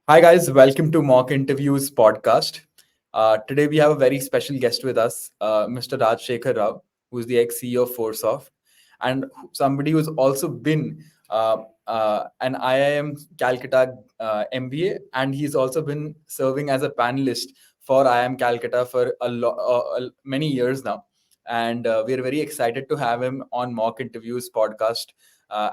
Hi, guys. Welcome to Mock Interviews podcast. Today, we have a very special guest with us, Mr. Rajshekhar Roy, who's the ex CEO of Forsoft, and somebody who's also been an IIM Calcutta MBA, and he's also been serving as a panelist for IIM Calcutta for many years now. And we're very excited to have him on Mock Interviews podcast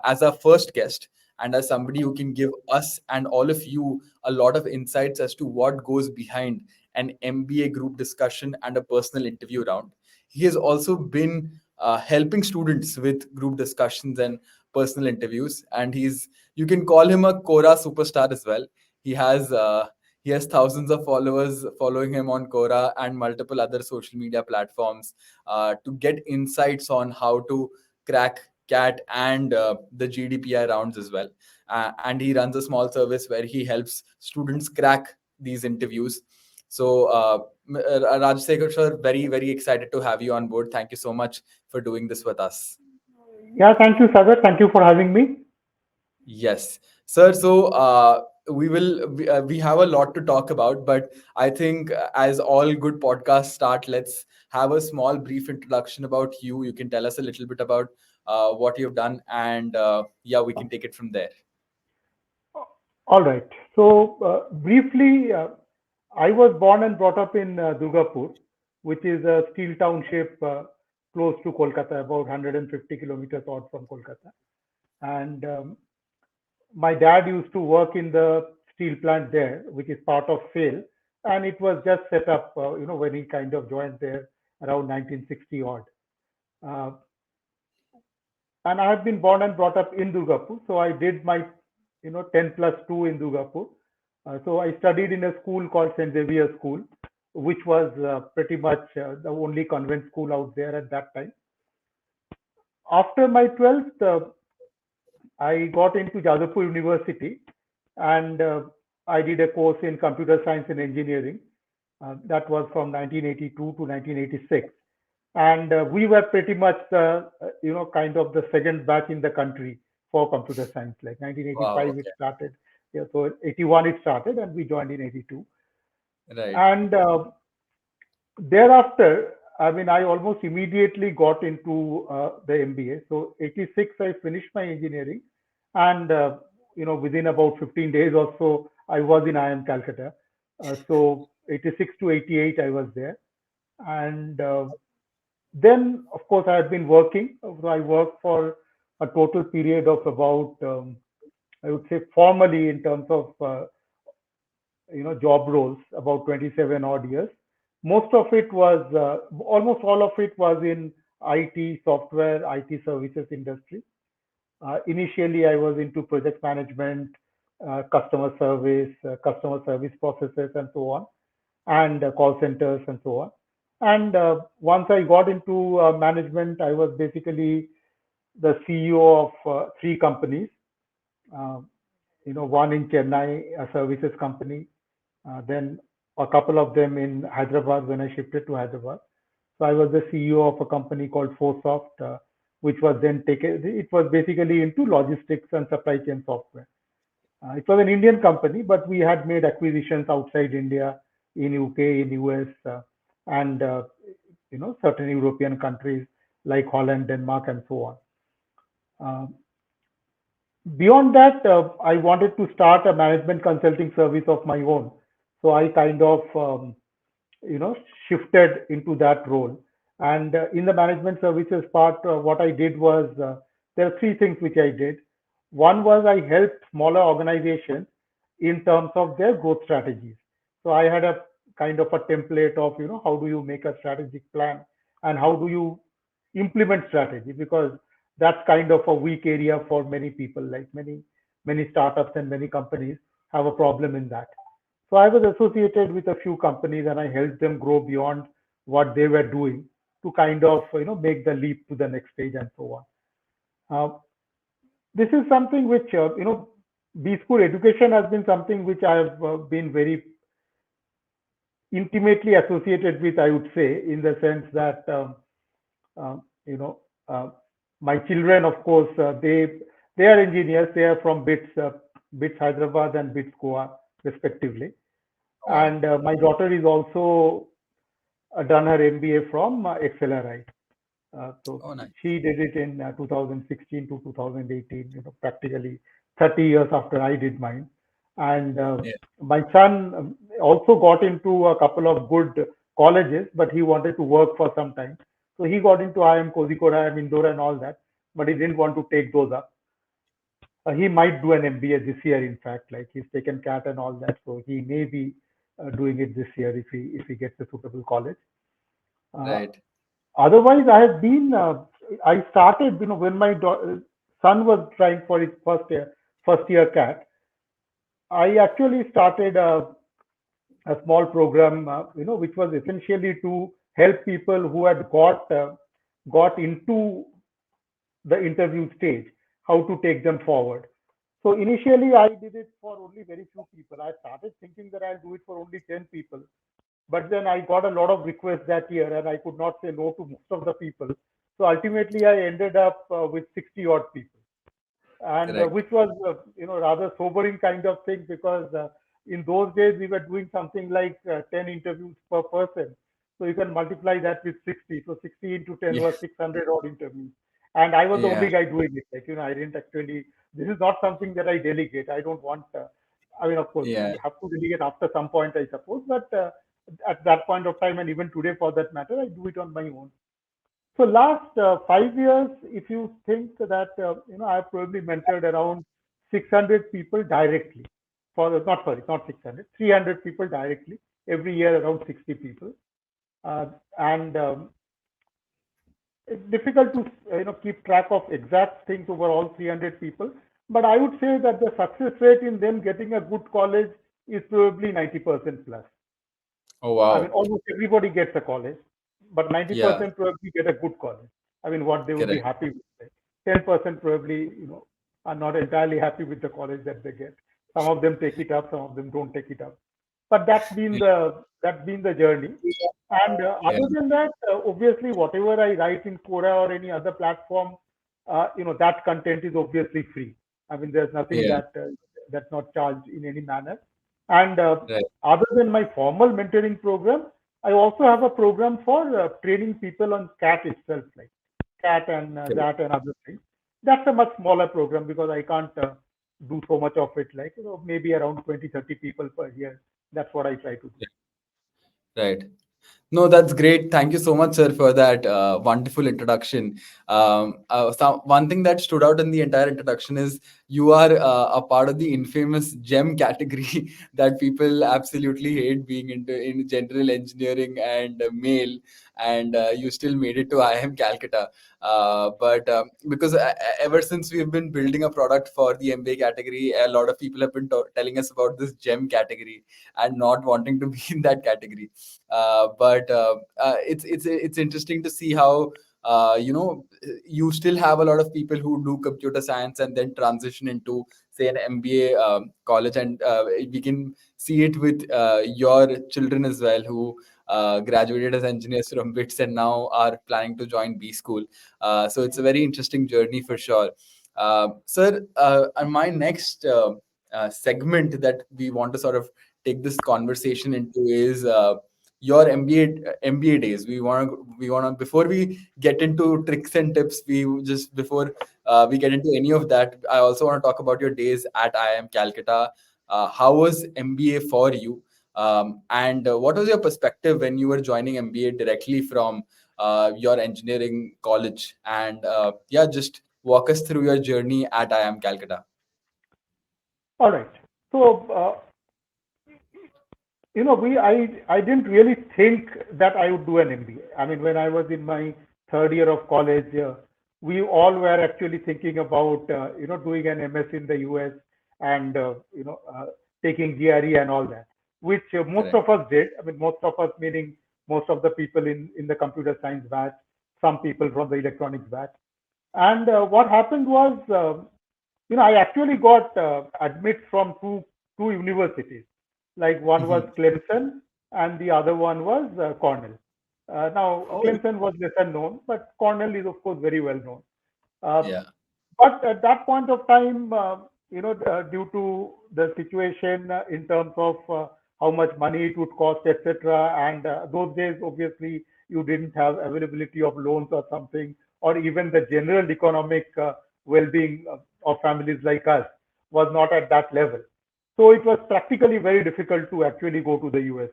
as our first guest and as somebody who can give us and all of you a lot of insights as to what goes behind an MBA group discussion and a personal interview round. He has also been helping students with group discussions and personal interviews, and you can call him a Quora superstar as well. He has he has thousands of followers following him on Quora and multiple other social media platforms to get insights on how to crack CAT and the GDPI rounds as well. And he runs a small service where he helps students crack these interviews. So, Rajsekhar sir, very, very excited to have you on board. Thank you so much for doing this with us. Yeah, thank you, Sagar. Thank you for having me. Yes, sir. So, we have a lot to talk about, but I think as all good podcasts start, let's have a small, brief introduction about you. You can tell us a little bit about what you've done, and yeah, we can take it from there. All right. So, briefly, I was born and brought up in Durgapur, which is a steel township close to Kolkata, about 150 kilometers out from Kolkata. And my dad used to work in the steel plant there, which is part of SAIL, and it was just set up, when he kind of joined there around 1960 odd. Uh, and I have been born and brought up in Durgapur. So I did my, 10 plus 2 in Durgapur. So I studied in a school called St. Xavier School, which was pretty much the only convent school out there at that time. After my 12th, I got into Jadavpur University and I did a course in computer science and engineering. That was from 1982 to 1986. And we were pretty much kind of the second batch in the country for computer science. Like Wow. 1985 it Okay. started. Yeah, so 81 it started and we joined in 82. Right. And thereafter, I mean, I almost immediately got into the MBA. So 86 I finished my engineering, and within about 15 days or so I was in IIM Calcutta. So 86 to 88 I was there. And then, of course, I had been working. So I worked for a total period of about, I would say, formally in terms of job roles, about 27 odd years. Most of it was, almost all of it was in IT, software, IT services industry. Initially, I was into project management, customer service processes, and so on, and call centers and so on. And once I got into management, I was basically the CEO of three companies. Uh, one in Chennai, a services company, then a couple of them in Hyderabad when I shifted to Hyderabad. So I was the CEO of a company called Forsoft, which was then taken. It was basically into logistics and supply chain software. It was an Indian company, but we had made acquisitions outside India, in UK, in US, and certain European countries like Holland, Denmark, and so on. Uh, Beyond that, I wanted to start a management consulting service of my own. So I kind of you know shifted into that role. And in the management services part, what I did was, there are three things which I did. One was I helped smaller organizations in terms of their growth strategies. So I had a kind of a template of, how do you make a strategic plan and how do you implement strategy, because that's kind of a weak area for many people, like many startups and many companies have a problem in that. So I was associated with a few companies and I helped them grow beyond what they were doing to kind of make the leap to the next stage and so on. This is something which B school education has been something which I have been very intimately associated with. I would say, in the sense that uh, you know uh, my children, of course, they are engineers. They are from BITS Hyderabad and BITS Goa. respectively. Oh, wow. And my daughter is also done her MBA from XLRI. So Oh, nice. she did it in 2016 to 2018, practically 30 years after I did mine. And Yeah. my son also got into a couple of good colleges, but he wanted to work for some time. So he got into IIM Kozhikode, IIM Indore, and all that, but he didn't want to take those up. He might do an MBA this year, in fact, like he's taken CAT and all that, so he may be doing it this year if he gets a suitable college. Uh, Right. Otherwise, I have been. I started, when my son was trying for his first year CAT. I actually started a small program, which was essentially to help people who had got into the interview stage, how to take them forward. So initially, I did it for only very few people. I started thinking that I'll do it for only 10 people. But then I got a lot of requests that year and I could not say no to most of the people. So ultimately, I ended up with 60 odd people, and Correct. which was rather sobering kind of thing, because in those days we were doing something like 10 interviews per person, so you can multiply that with 60, so 60 into 10 Yeah. was 600 odd interviews, and I was the only Yeah. guy doing it. Like, I didn't actually, this is not something that I delegate. I don't want, I mean, of course Yeah. you have to delegate after some point, I suppose, but at that point of time, and even today for that matter, I do it on my own. So last 5 years, if you think that, I've probably mentored around 600 people directly. Not 600, 300 people directly. Every year, around 60 people. And it's difficult to, keep track of exact things over all 300 people. But I would say that the success rate in them getting a good college is probably 90% plus. Oh, I mean, wow. almost everybody gets a college, but Yeah. 90% probably get a good college. I mean, what they would be Correct. happy with. Like 10% probably, are not entirely happy with the college that they get. Some of them take it up, some of them don't take it up. But Yeah. that's been the journey. And Yeah. other than that, obviously, whatever I write in Quora or any other platform, that content is obviously free. I mean, there's nothing Yeah. that's not charged in any manner. And Right. other than my formal mentoring program, I also have a program for training people on CAT itself, like CAT and Correct. that and other things. That's a much smaller program because I can't do so much of it, like, maybe around 20, 30 people per year. That's what I try to do. Yeah. Right. No, that's great. Thank you so much, sir, for that wonderful introduction. One thing that stood out in the entire introduction is you are a part of the infamous gem category that people absolutely hate being into in general engineering and male, and you still made it to IIM Calcutta. But because ever since we've been building a product for the MBA category, a lot of people have been telling us about this gem category and not wanting to be in that category. But it's interesting to see how you still have a lot of people who do computer science and then transition into say an MBA college, and we can see it with your children as well, who graduated as engineers from BITS and now are planning to join B school. So it's a very interesting journey for sure. Sir, and my next segment that we want to sort of take this conversation into is your MBA days. We want to before we get into tricks and tips. Before we get into any of that, I also want to talk about your days at IIM Calcutta. How was MBA for you? And what was your perspective when you were joining MBA directly from your engineering college? And yeah, just walk us through your journey at IIM Calcutta. All right. So, I didn't really think that I would do an MBA. I mean, when I was in my third year of college, we all were actually thinking about doing an MS in the US and taking GRE and all that, which most Correct. of us did. I mean, most of us meaning most of the people in the computer science batch, some people from the electronics batch. And what happened was, I actually got admits from two universities. Like one was Mhm. Clemson and the other one was Cornell. Now Oh, Clemson was lesser known, but Cornell is of course very well known. Uh, yeah. but at that point of time, due to the situation in terms of how much money it would cost, etc. And those days, obviously, you didn't have availability of loans or something, or even the general economic well-being of families like us was not at that level. So it was practically very difficult to actually go to the US.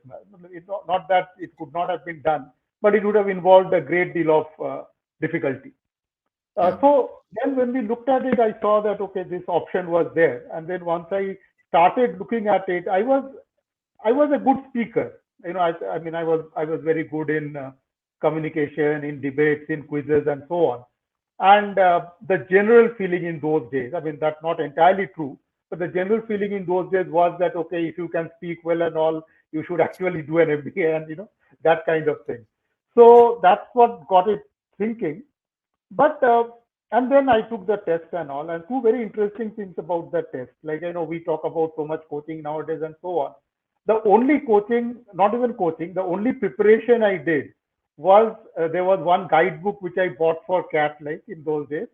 Not that it could not have been done, but it would have involved a great deal of difficulty. Yeah. So then when we looked at it, I saw that, okay, this option was there. And then once I started looking at it, I was a good speaker. I mean, I was very good in communication, in debates, in quizzes, and so on. And the general feeling in those days, I mean, that's not entirely true, but the general feeling in those days was that, okay, if you can speak well and all, you should actually do an MBA and that kind of thing. So that's what got it thinking. But and then I took the test and all, and two very interesting things about the test. Like I know we talk about so much coaching nowadays and so on. The only coaching, not even coaching, the only preparation I did was there was one guidebook which I bought for CAT like in those days.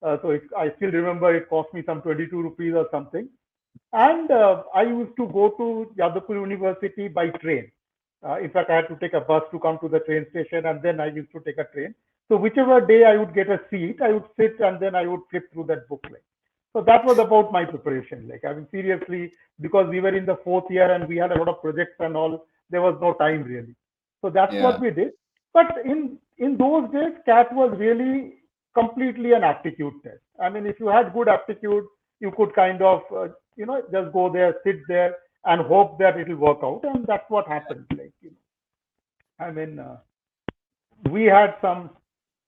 I still remember it cost me some 22 rupees or something. And I used to go to Yadavpur University by train. In fact, I had to take a bus to come to the train station, and then I used to take a train. So whichever day I would get a seat, I would sit and then I would flip through that book. Like, so that was about my preparation. Like, I mean, seriously, because we were in the fourth year and we had a lot of projects and all, there was no time really. So that's what Yeah. we did. But in those days, CAT was really completely an aptitude test. I mean, if you had good aptitude, you could kind of just go there, sit there, and hope that it'll work out. And that's what happened. Like, I mean, we had some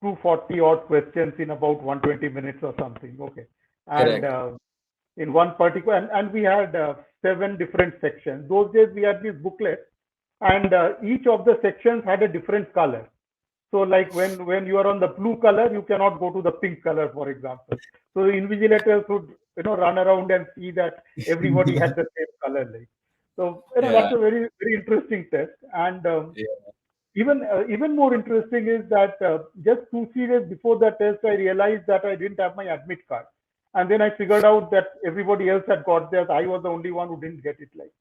240 odd questions in about 120 minutes or something. Okay. And Correct. in one particular, and we had seven different sections. Those days we had these booklets, and each of the sections had a different color. So, like when you are on the blue color, you cannot go to the pink color, for example. So the invigilators would run around and see that everybody had the same color. Like, so Yeah. that's a very very interesting test. And Yeah. even more interesting is that just 2 3 days before the test, I realized that I didn't have my admit card, and then I figured out that everybody else had got theirs. I was the only one who didn't get it. Like,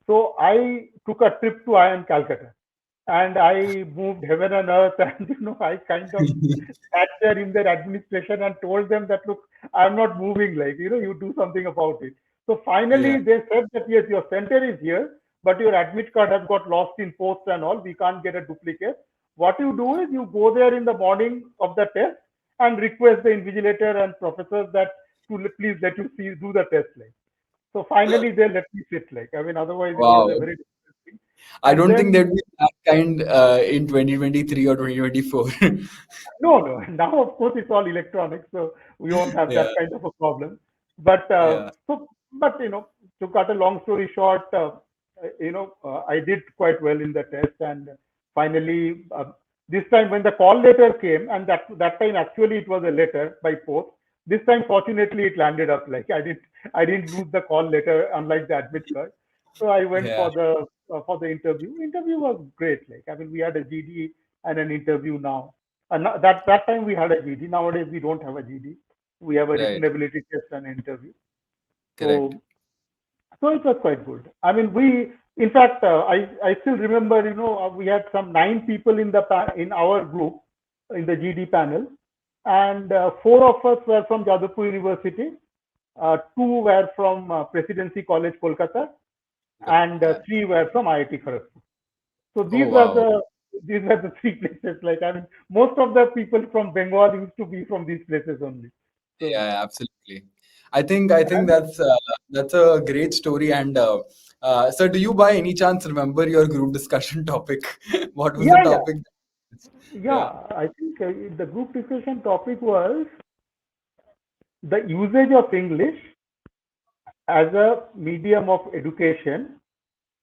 so I took a trip to IIM Calcutta, and I moved heaven and earth, and I kind of sat there in their administration and told them that, look, I'm not moving. Like, you do something about it. So Yeah. finally, they said that yes, your center is here, but your admit card has got lost in post and all. We can't get a duplicate. What you do is you go there in the morning of the test and request the invigilator and professors that to please let you see do the test. Like, so finally, they let me sit. Like, I mean, otherwise it was a Wow. very difficult thing. I And don't think then there'd be that kind in 2023 or 2024. no, no. Now, of course, it's all electronic, so we won't have Yeah. that kind of a problem. But Yeah. but to cut a long story short, I did quite well in the test, and finally, this time when the call letter came, and that time actually it was a letter by post. This time, fortunately, it landed up. Like, I didn't lose the call letter, unlike the admit card. So I went Yeah. for the interview. Interview was great. Like, I mean, we had a GD and an interview now. And that time we had a GD. Nowadays we don't have a GD. We have a written Right. ability test and interview. Correct. So it was quite good. I mean, in fact, I still remember, we had some 9 people in our group in the GD panel, and 4 of us were from Jadavpur University, 2 were from Presidency College, Kolkata, and Yeah. 3 were from IIT Kharagpur. So Oh, wow. these were the 3 places. Like, I mean, most of the people from Bengal used to be from these places only. So Yeah, absolutely. I think and that's a great story. And so, do you by any chance remember your group discussion topic? What was the yeah, yeah, topic? Yeah. yeah. I think the group discussion topic was the usage of English as a medium of education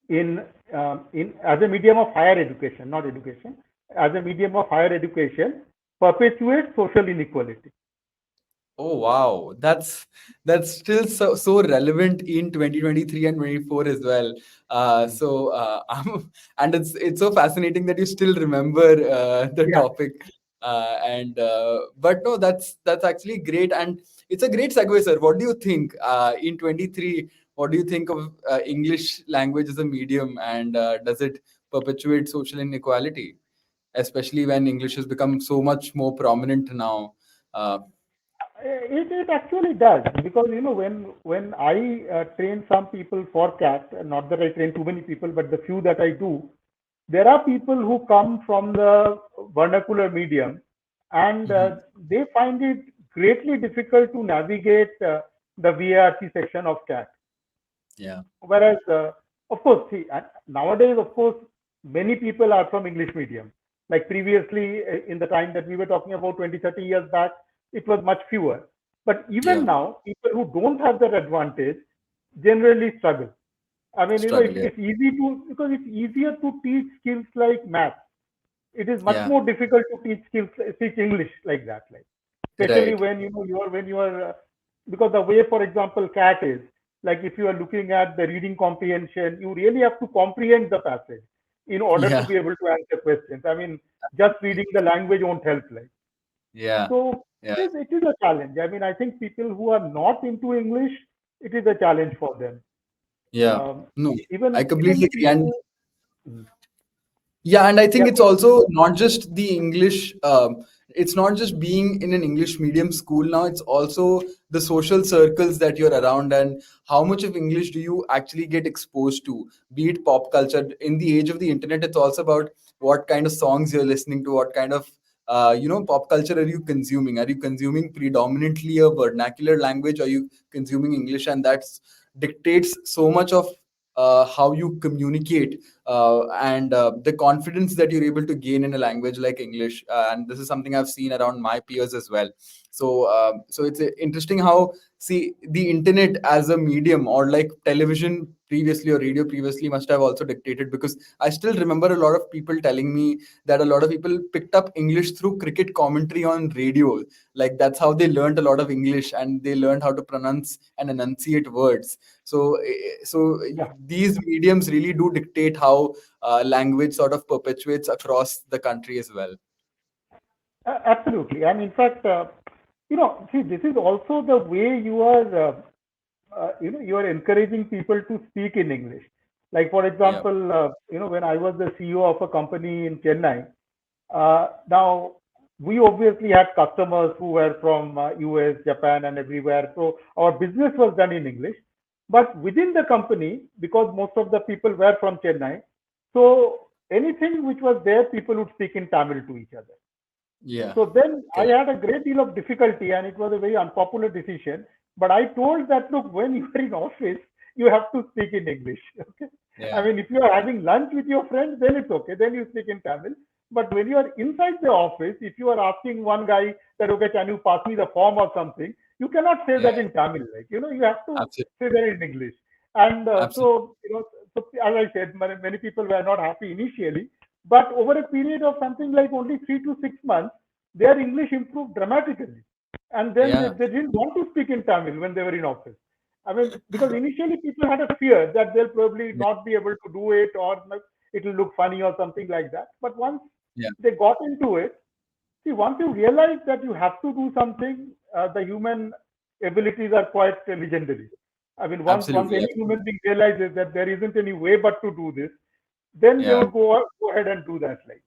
in as a medium of higher education, not education, as a medium of higher education perpetuates social inequality. Oh, wow. That's still so relevant in 2023 and 24 as well. Mm. So and it's so fascinating that you still remember the Yeah. topic. And but no, that's actually great, and it's a great segue, sir. What do you think in 23? What do you think of English language as a medium, and does it perpetuate social inequality, especially when English has become so much more prominent now? Uh, It actually does, because when I train some people for CAT, not that I train too many people, but the few that I do, there are people who come from the vernacular medium, and mhm. they find it greatly difficult to navigate the VARC section of CAT. Yeah, Whereas, of course, see, nowadays, of course, many people are from English medium. Like previously, in the time that we were talking about 20, 30 years back, it was much fewer. But even yeah, now, people who don't have that advantage generally struggle. I mean, struggle. Yeah, it's easy to, because it's easier to teach skills like math. It is much yeah, more difficult to teach English like that. Like, especially right. when you are because the way, for example, CAT is, like, if you are looking at the reading comprehension, you really have to comprehend the passage in order to Yeah, be able to answer questions. I mean, just reading the language won't help. Like, yeah, so yeah, it is a challenge. I mean, I think people who are not into English, it is a challenge for them. yeah. um, No, I even completely agree. And people. Mm. yeah, and I think Yeah, it's also not just the English. It's not just being in an English medium school now. It's also the social circles that you're around, and how much of English do you actually get exposed to. Be it pop culture. In the age of the internet, it's also about what kind of songs you're listening to, what kind of pop culture are you consuming. Are you consuming predominantly a vernacular language? Are you consuming English? And that's dictates so much of how you communicate, and the confidence that you're able to gain in a language like English. And this is something I've seen around my peers as well. So it's interesting how, see, the internet as a medium, or like television previously or radio previously, must have also dictated, because I still remember a lot of people telling me that a lot of people picked up English through cricket commentary on radio. Like that's how they learned a lot of English, and they learned how to pronounce and enunciate words. So yeah, these mediums really do dictate how language sort of perpetuates across the country as well. absolutely. And in fact, see, this is also the way you are encouraging people to speak in English. Like, for Yeah, example, when I was the CEO of a company in Chennai, now we obviously had customers who were from US, Japan, and everywhere. So our business was done in English. But within the company, because most of the people were from Chennai, so anything which was there, people would speak in Tamil to each other. yeah, So then I correct. had a great deal of difficulty, and it was a very unpopular decision. But I told that, look, when you are in office, you have to speak in English. Okay. I Yeah, mean, if you are having lunch with your friends, then it's okay. Then you speak in Tamil. But when you are inside the office, if you are asking one guy that, okay, can you pass me the form or something, you cannot say yeah, that in Tamil. Like, you have to absolutely, say that in English. And absolutely. so as I said, many people were not happy initially. But over a period of something like only 3 to 6 months, their English improved dramatically. And then they, Yeah, they didn't want to speak in Tamil when they were in office. I mean, because initially people had a fear that they'll probably yeah, not be able to do it, or it'll look funny or something like that. But once yeah, they got into it, see, once you realize that you have to do something, the human abilities are quite legendary. I mean, once absolutely, any absolutely. human being realizes that there isn't any way but to do this, then they Yeah. would go ahead and do that. Like,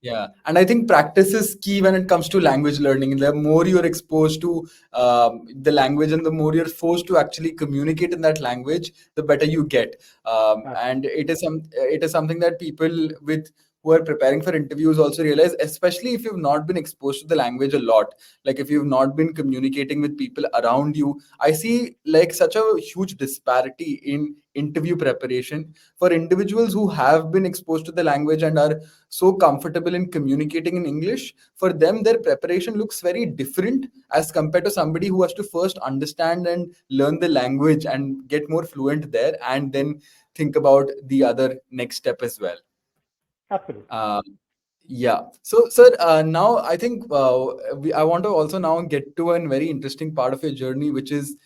Yeah, and I think practice is key when it comes to language learning. The more you're exposed to the language, and the more you're forced to actually communicate in that language, the better you get. And it is something that people with who are preparing for interviews also realize, especially if you've not been exposed to the language a lot. Like if you've not been communicating with people around you, I see like such a huge disparity in interview preparation for individuals who have been exposed to the language and are so comfortable in communicating in English. For them, their preparation looks very different as compared to somebody who has to first understand and learn the language and get more fluent there, and then think about the other next step as well. absolutely. Um, yeah. So, sir, now I think I want to also now get to a very interesting part of your journey, which is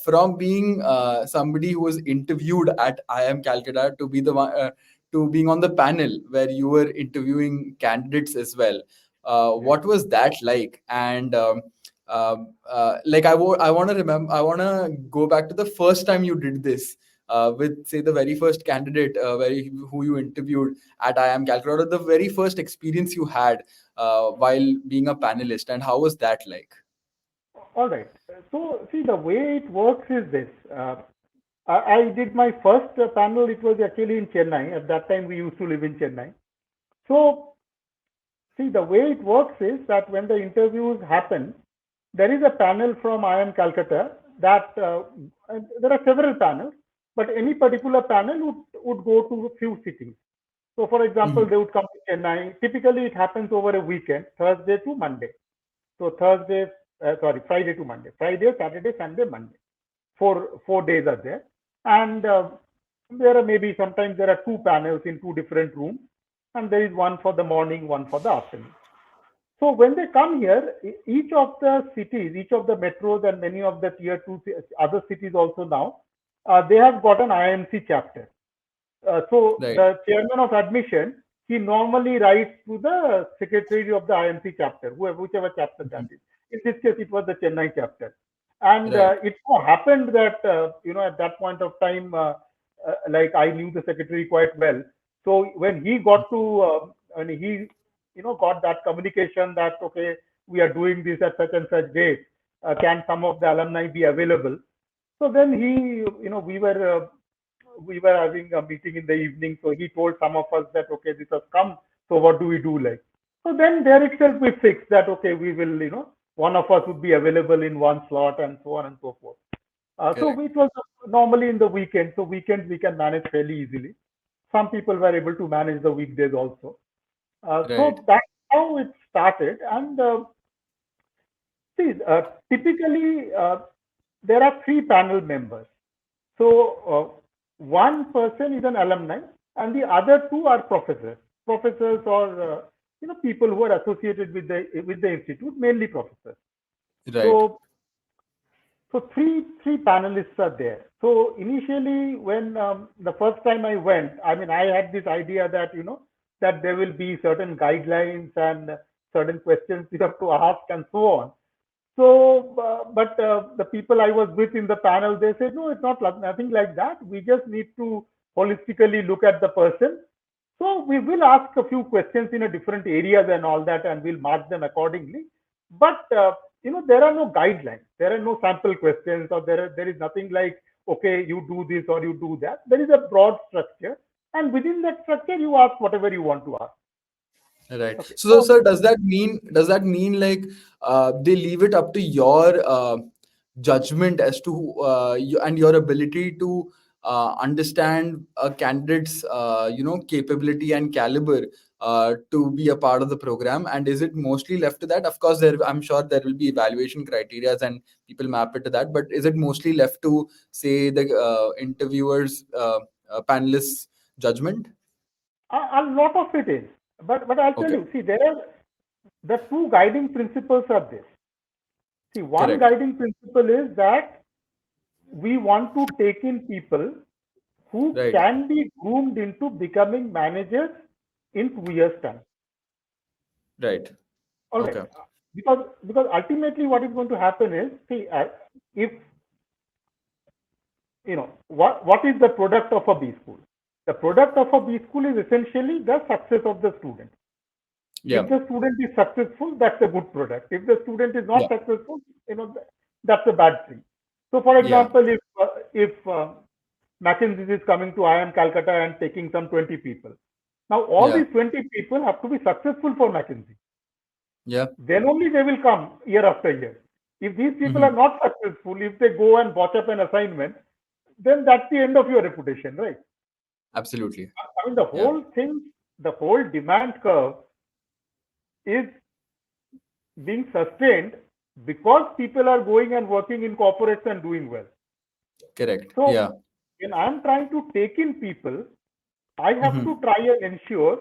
from being somebody who was interviewed at IIM Calcutta to being on the panel where you were interviewing candidates as well. Right. What was that like? And like I want to remember, I want to go back to the first time you did this with, say, the very first candidate who you interviewed at IIM Calcutta, the very first experience you had while being a panelist, and how was that like? All right. So, see, the way it works is this. I did my first panel. It was actually in Chennai. At that time, we used to live in Chennai. So, see, the way it works is that when the interviews happen, there is a panel from IIM Calcutta that there are several panels, but any particular panel would go to a few cities. So, for example, Mhm. they would come to Chennai. Typically, it happens over a weekend, Thursday to Monday. So Friday to Monday, Friday, Saturday, Sunday, Monday. Four days are there, and there are maybe sometimes there are two panels in two different rooms, and there is one for the morning, one for the afternoon. So when they come here, each of the cities, each of the metros, and many of the tier two other cities also now, they have got an IMC chapter. So Right. the chairman of admission, he normally writes to the secretary of the IMC chapter, whichever chapter that Mhm. is. In this case, it was the Chennai chapter. And Right. it so happened that, at that point of time, like I knew the secretary quite well. So when he got to, when he, got that communication that, okay, we are doing this at such and such date, can some of the alumni be available? So then we were having a meeting in the evening. So he told some of us that, okay, this has come. So what do we do like? So then there itself we fixed that, okay, we will, one of us would be available in one slot and so on and so forth. So Correct. it was normally in the weekend. So weekends we can manage fairly easily. Some people were able to manage the weekdays also. Right. So that's how it started. And see, typically there are three panel members. So one person is an alumni, and the other two are professors or people who are associated with the institute, mainly professors. Right. So three panelists are there. So initially, when the first time I went, I mean, I had this idea that that there will be certain guidelines and certain questions you have to ask and so on. So, but the people I was with in the panel, they said, no, it's not nothing like that. We just need to holistically look at the person. So we will ask a few questions in a different areas and all that, and we'll mark them accordingly. But there are no guidelines. There are no sample questions, or there is nothing like, okay, you do this or you do that. There is a broad structure, and within that structure, you ask whatever you want to ask. Right. Okay. So, sir, does that mean like they leave it up to your judgment as to and your ability to understand a candidate's capability and caliber to be a part of the program? And is it mostly left to that? Of course, I'm sure there will be evaluation criteria and people map it to that. But is it mostly left to, say, the interviewers, panelists' judgment? A lot of it is, but I'll tell Okay. you. See, there are the two guiding principles are this. See, one Correct. guiding principle is that we want to take in people who Right. can be groomed into becoming managers in 2 years' time. Right. All right, Okay. because ultimately what is going to happen is, see, if what is the product of a B school? The product of a B school is essentially the success of the student. Yeah. If the student is successful, that's a good product. If the student is Yeah. not successful, that's a bad thing. So, for Yeah. example, if McKinsey is coming to IIM Calcutta and taking some 20 people, now all Yeah. these 20 people have to be successful for McKinsey. Yeah. Then only they will come year after year. If these people are Hmm. not successful, if they go and botch up an assignment, then that's the end of your reputation, right? Absolutely. I mean, the Yeah. whole thing, the whole demand curve is being sustained because people are going and working in corporates and doing well. Correct. So Yeah. when I'm trying to take in people, I have to Hmm. try and ensure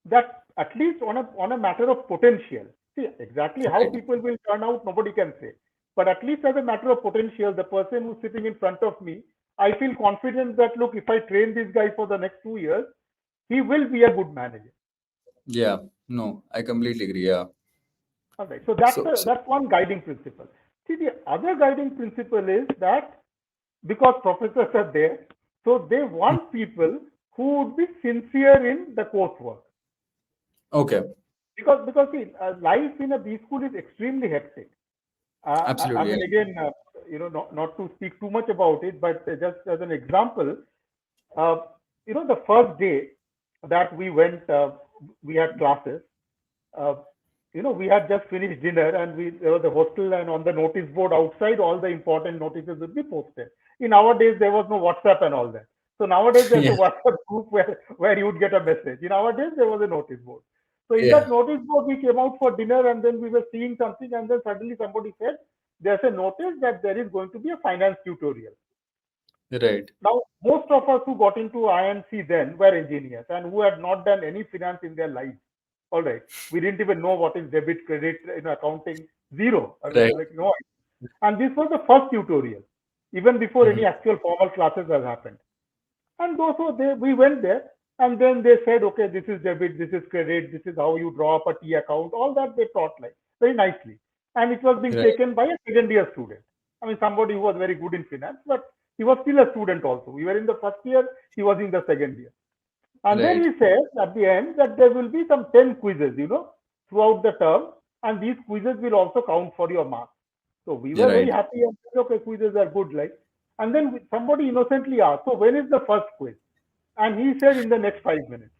that at least on a matter of potential. See, exactly how Right. people will turn out, nobody can say. But at least as a matter of potential, the person who's sitting in front of me, I feel confident that look, if I train this guy for the next 2 years, he will be a good manager. Yeah. No, I completely agree. Yeah. All right. So So that's one guiding principle. See, the other guiding principle is that because professors are there, so they want people who would be sincere in the coursework. okay, Because see, life in a B school is extremely hectic. I absolutely, mean, again, not to speak too much about it, but just as an example, uh, the first day that we went, we had classes. Uh, we had just finished dinner, and there was a hostel, and on the notice board outside, all the important notices would be posted. In our days, there was no WhatsApp and all that. So nowadays, there's a yeah, WhatsApp group where you would get a message. In our days, there was a notice board. So in that yeah, notice board, we came out for dinner, and then we were seeing something, and then suddenly somebody said, "There's a notice that there is going to be a finance tutorial." right, Now, most of us who got into IMC then were engineers and who had not done any finance in their lives. All right. We didn't even know what is debit, credit in accounting. Zero. I mean, right, like, no. And this was the first tutorial, even before hmm, any actual formal classes have happened. And those were there, we went there, and then they said, okay, this is debit, this is credit, this is how you draw up a T account. All that they taught like very nicely. And it was being right, taken by a second year student. I mean, somebody who was very good in finance, but he was still a student also. We were in the first year, he was in the second year. And then right, he says at the end that there will be some 10 quizzes, throughout the term, and these quizzes will also count for your marks. So we you're were very right. happy and said, okay, quizzes are good, like. And then somebody innocently asked, so when is the first quiz? And he said in the next 5 minutes.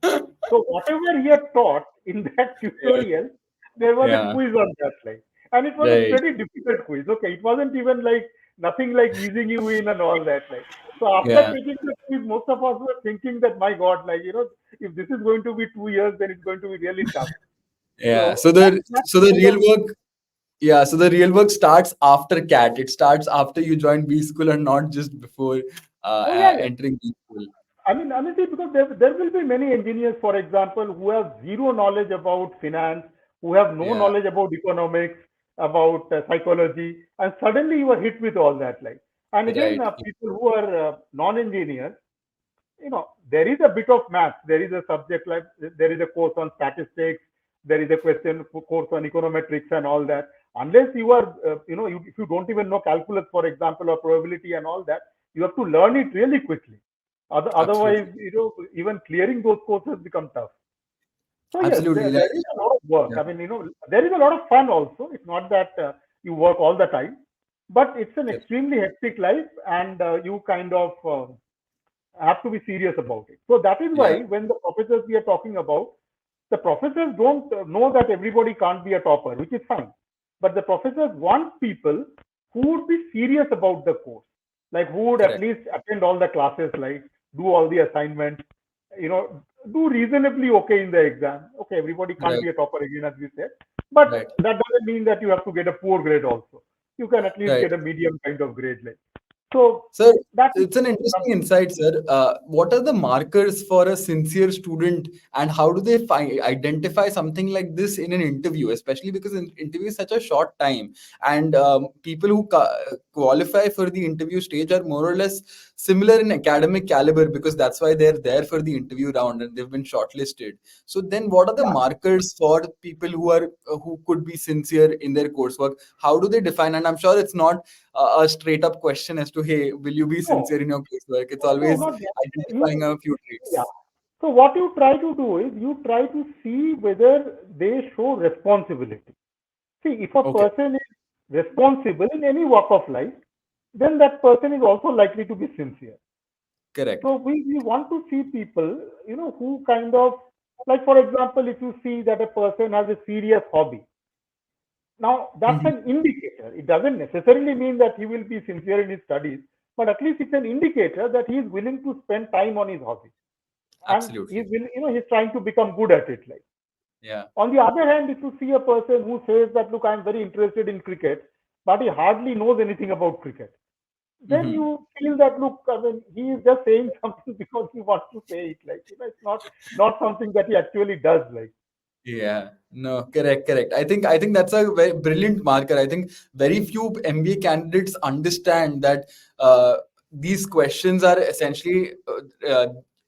So whatever he had taught in that Yeah, tutorial, there was a yeah, quiz on that slide. And it was a right, pretty difficult quiz. Okay, it wasn't even like nothing like easing you in and all that. Like, so after yeah, taking the quiz, most of us were thinking that my God, like, if this is going to be 2 years, then it's going to be really tough. yeah. So So the that so the kind real of, work, yeah. So the real work starts after CAT. It starts after you join B school and not just before oh yeah, yeah. entering B school. I mean, see, because there will be many engineers, for example, who have zero knowledge about finance, who have no Yeah, knowledge about economics, about psychology, and suddenly you are hit with all that. Like, and again, right, people who are non-engineers, there is a bit of math. There is a subject like there is a course on statistics. There is a course on econometrics and all that. Unless you are, if you don't even know calculus, for example, or probability and all that, you have to learn it really quickly. Otherwise, absolutely, even clearing those courses become tough. So yes, absolutely. there, Like, there is a lot of work. yeah, I mean, there is a lot of fun also. It's not that you work all the time, but it's an correct, extremely hectic life, and you kind of have to be serious about it. So that is yeah, why when the professors we are talking about, the professors don't know that everybody can't be a topper, which is fine. But the professors want people who would be serious about the course, like who would at correct, least attend all the classes, like do all the assignments, do reasonably okay in the exam. Okay, everybody can't right, be a topper again, as we said, but right. that doesn't mean that you have to get a poor grade also. You can at least Right. get a medium kind of grade. Like, so Sir, that is it's an interesting something. insight, sir. What are the markers for a sincere student, and how do they identify something like this in an interview? Especially because an interview is such a short time, and people who qualify for the interview stage are more or less similar in academic caliber, because that's why they're there for the interview round and they've been shortlisted. So then, what are the Yeah. markers for people who could be sincere in their coursework? How do they define? And I'm sure it's not a straight up question as to, hey, will you be No, sincere in your coursework? It's no, always not that. identifying a few Yeah. traits. So what you try to do is you try to see whether they show responsibility. See, if a Okay, person is responsible in any walk of life, then that person is also likely to be sincere. correct. So we want to see people, who kind of, like, for example, if you see that a person has a serious hobby, now that's Mhm. an indicator. It doesn't necessarily mean that he will be sincere in his studies, but at least it's an indicator that he is willing to spend time on his hobby. And Absolutely. he's trying to become good at it. Like, Yeah. on the other hand, if you see a person who says that, look, I'm very interested in cricket, but he hardly knows anything about cricket, then Hmm. you feel that, look, I mean, he is just saying something because he wants to say it. Like, it's not something that he actually does. Like, Yeah. No, correct, correct. I think that's a very brilliant marker. I think very few MBA candidates understand that these questions are essentially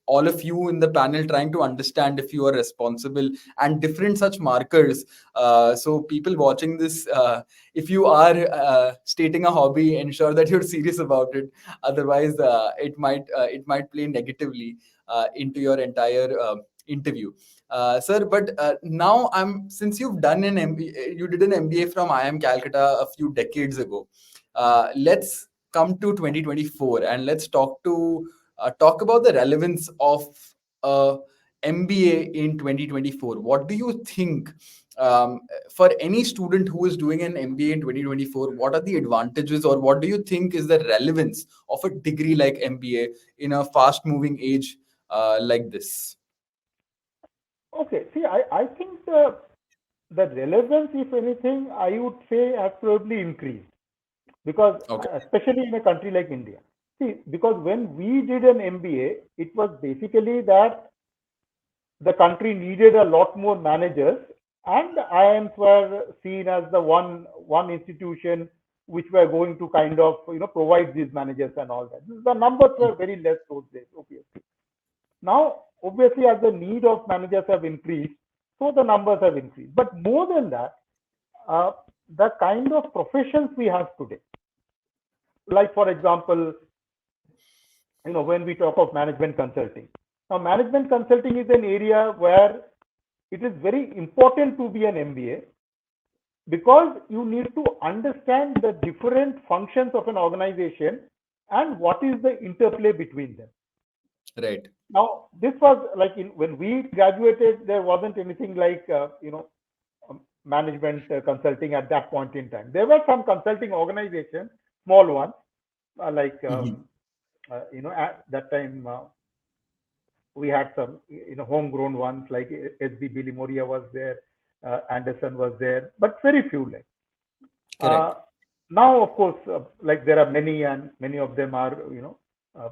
all of you in the panel trying to understand if you are responsible and different such markers. So people watching this, if you are stating a hobby, ensure that you're serious about it. Otherwise, it might play negatively into your entire interview. Sir, but now since you've done an MBA, you did an MBA from IIM Calcutta a few decades ago. Let's come to 2024 and let's talk about the relevance of uh, MBA in 2024. What do you think, um, for any student who is doing an MBA in 2024? What are the advantages, or what do you think is the relevance of a degree like MBA in a fast-moving age like this? Okay, see, I think the relevance, if anything, I would say has probably increased because, Okay. especially in a country like India. See, because when we did an MBA, it was basically that the country needed a lot more managers, and IIMs were seen as the one institution which were going to kind of provide these managers and all that. The numbers were very less those days, obviously. Now, obviously, as the need of managers have increased, so the numbers have increased. But more than that, uh, the kind of professions we have today, like for example, when we talk of management consulting. Now, management consulting is an area where it is very important to be an MBA because you need to understand the different functions of an organization and what is the interplay between them. Right. Now, this was like when we graduated, there wasn't anything like, management consulting at that point in time. There were some consulting organizations, small ones, like, Mhm. at that time, we had some, homegrown ones like SB Moria was there, Anderson was there, but very few. Like Correct. uh, now, of course, like there are many, and many of them are, uh,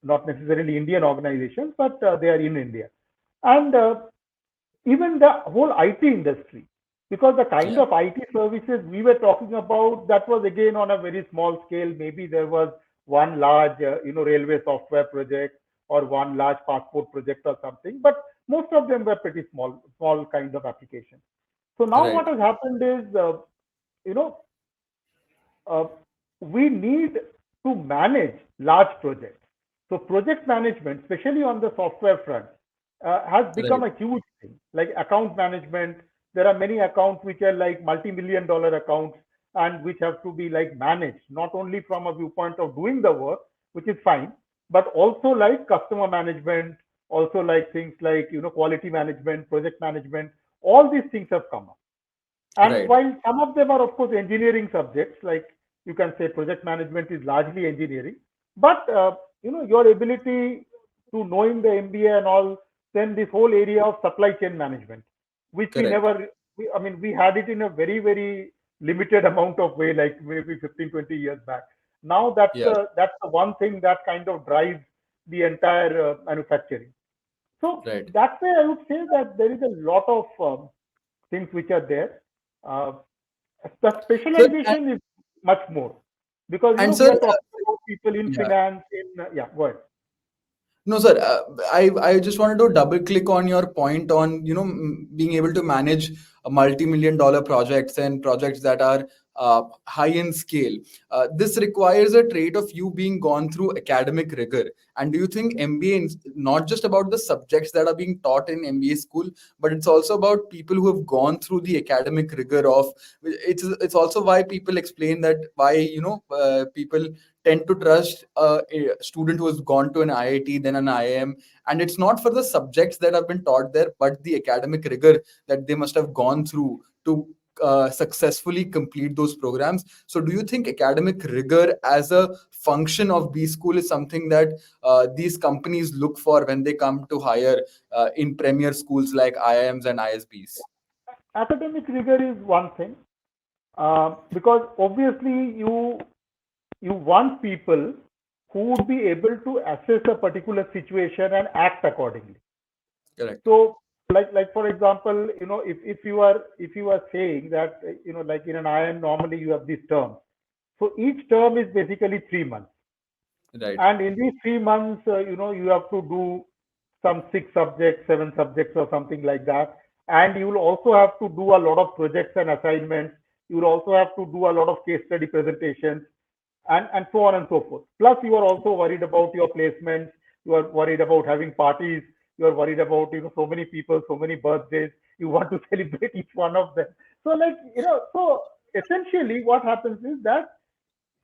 not necessarily Indian organizations, but they are in India, and even the whole IT industry, because the kind Yeah. of IT services we were talking about, that was again on a very small scale. Maybe there was one large, railway software project or one large passport project or something, but most of them were pretty small kind of applications. So now what Right. has happened is, you know, uh, we need to manage large projects. So project management, especially on the software front, has become Right. a huge thing. Like account management, there are many accounts which are like multi-million dollar accounts and which have to be like managed, not only from a viewpoint of doing the work, which is fine, but also like customer management, also like things like quality management, project management. All these things have come up. And Right. while some of them are, of course, engineering subjects, like you can say project management is largely engineering, but your ability to knowing the MBA and all, then this whole area of supply chain management, which we Correct. never, I mean, we had it in a very, very limited amount of way, like maybe 15, 20 years back. Now Yeah. that's the one thing that kind of drives the entire manufacturing. So Right. that's why I would say that there is a lot of things which are there. Uh, the So, and, specialization is much more because we sir, are talking about people in yeah. finance. In yeah, go ahead. No, sir. I just wanted to double click on your point on being able to manage a multi-million dollar projects and projects that are high in scale. This requires a trait of you being gone through academic rigor. And do you think MBA is not just about the subjects that are being taught in MBA school, but it's also about people who have gone through the academic rigor of it's also why people explain that why people tend to trust a student who has gone to an IIT, then an IIM, and it's not for the subjects that have been taught there, but the academic rigor that they must have gone through to successfully complete those programs. So, do you think academic rigor as a function of B school is something that these companies look for when they come to hire in premier schools like IIMs and ISBs? Academic rigor is one thing because obviously you want people who would be able to assess a particular situation and act accordingly. Correct. So, like for example, if you are saying that like in an IIM normally you have these terms. So each term is basically 3 months. Right. And in these 3 months, you have to do some 6 subjects, 7 subjects, or something like that. And you will also have to do a lot of projects and assignments. You will also have to do a lot of case study presentations, and so on and so forth. Plus, you are also worried about your placements. You are worried about having parties. You are worried about so many people, so many birthdays. You want to celebrate each one of them. So so essentially, what happens is that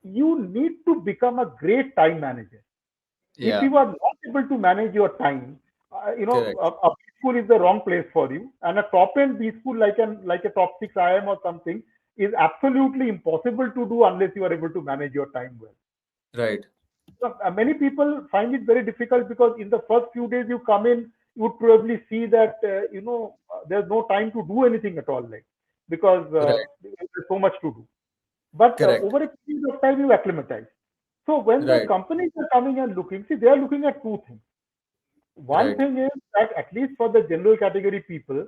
you need to become a great time manager. If Yeah. you are not able to manage your time, Correct. a B school is the wrong place for you, and a top end B school like a top six IIM or something is absolutely impossible to do unless you are able to manage your time well. Right. So, many people find it very difficult because in the first few days you come in, you would probably see that there's no time to do anything at all, like because Right. there's so much to do. But Correct. over a period of time, you acclimatize. So when the Right. companies are coming and looking, see, they are looking at two things. One Right. thing is that at least for the general category people,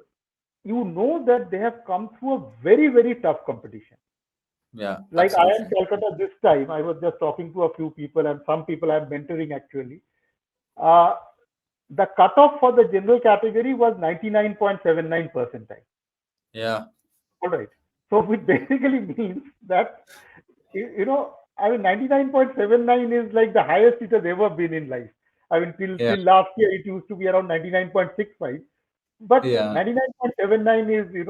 you know that they have come through a very, very tough competition. Yeah. Like IIM Absolutely. Kolkata this time, I was just talking to a few people and some people I'm mentoring actually. Uh, the cutoff for the general category was 99.79 percentile. Yeah. All right. So which basically means that I mean, 99.79 is like the highest it has ever been in life. I mean, Yeah. till last year it used to be around 99.65, but Yeah. 99.79 is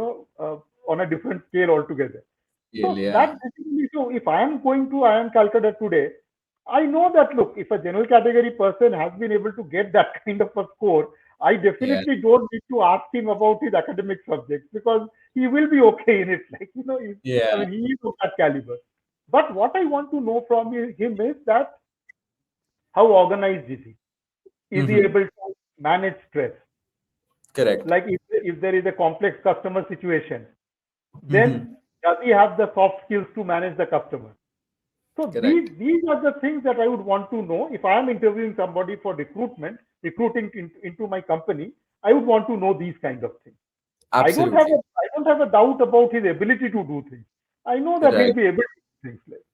on a different scale altogether. Yeah. So that Yeah. basically, so if I am going to IIM Calcutta today, I know that look, if a general category person has been able to get that kind of a score, I Yeah. definitely don't need to ask him about his academic subjects because he will be okay in it. Like I Yeah. mean, he is of that caliber. But what I want to know from him is that how organized is he? Is he Mm-hmm. able to manage stress? Correct. Like if there is a complex customer situation, Mm-hmm. then does he have the soft skills to manage the customer? So Correct. these are the things that I would want to know if I am interviewing somebody for recruitment, recruiting into my company. I would want to know these kind of things. Absolutely. I don't have a doubt about his ability to do things. I know that he'll Right. be able to do things. Like,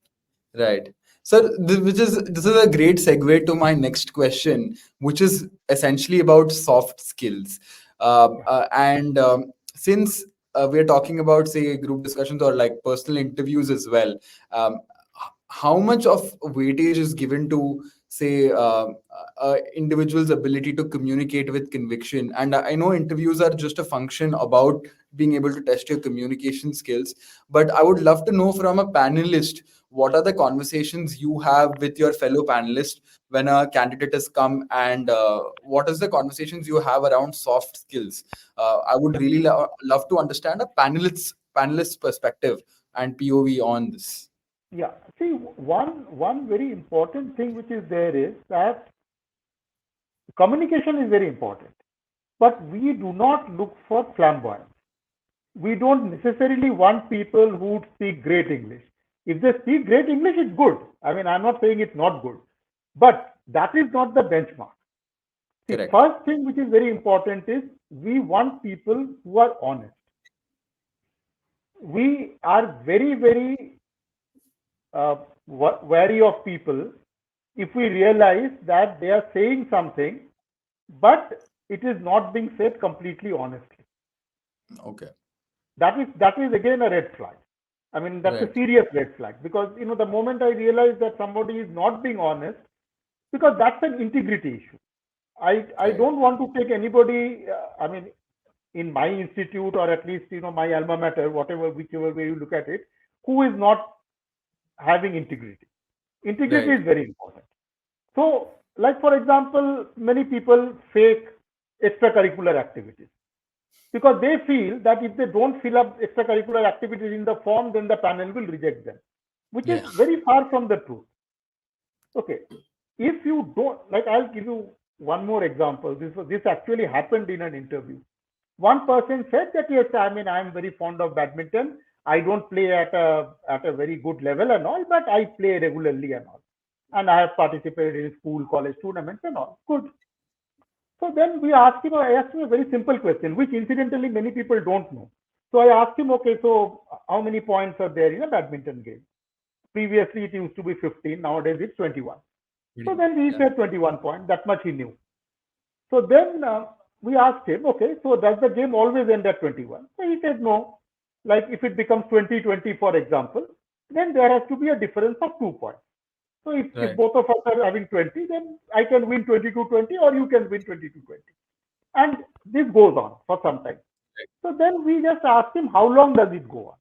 Right. So, this is a great segue to my next question, which is essentially about soft skills. yeah, And since we are talking about, say, group discussions or like personal interviews as well, how much of weightage is given to, say, individual's ability to communicate with conviction? And I know interviews are just a function about being able to test your communication skills, but I would love to know from a panelist, what are the conversations you have with your fellow panelists when a candidate has come, and what is the conversations you have around soft skills? I would really love to understand a panelist's perspective and POV on this. yeah. See, one very important thing which is there is that communication is very important, but we do not look for flamboyance. We don't necessarily want people who speak great English. If they speak great English, it's good. I mean, I'm not saying it's not good, but that is not the benchmark. See, Correct. first thing which is very important is we want people who are honest. We are very, very uh, wary of people if we realize that they are saying something, but it is not being said completely honestly. Okay. That is again a red flag. I mean, that's a Right. serious red flag because the moment I realize that somebody is not being honest, because that's an integrity issue. I Right. don't want to take anybody. I mean, in my institute or at least my alma mater, whatever whichever way you look at it, who is not having integrity. Integrity Right. is very important. So, like for example, many people fake extracurricular activities because they feel that if they don't fill up extracurricular activities in the form, then the panel will reject them, which is Yeah. very far from the truth. Okay, if you don't like, I'll give you one more example. This actually happened in an interview. One person said that yes, I mean I'm very fond of badminton. I don't play at a very good level and all, but I play regularly and all, and I have participated in school, college tournaments and all. Good. So then I asked him a very simple question, which incidentally many people don't know. So I asked him, okay, so how many points are there in a badminton game? Previously it used to be 15, nowadays it's 21. So then he Yeah. said 21 points, that much he knew. So then we asked him, okay, so does the game always end at 21? So he said no. Like if it becomes 20-20, for example, then there has to be a difference of 2 points. So if Right. both of us are having 20, then I can win 22-20 or you can win 22-20. And this goes on for some time. So then we just asked him, how long does it go on?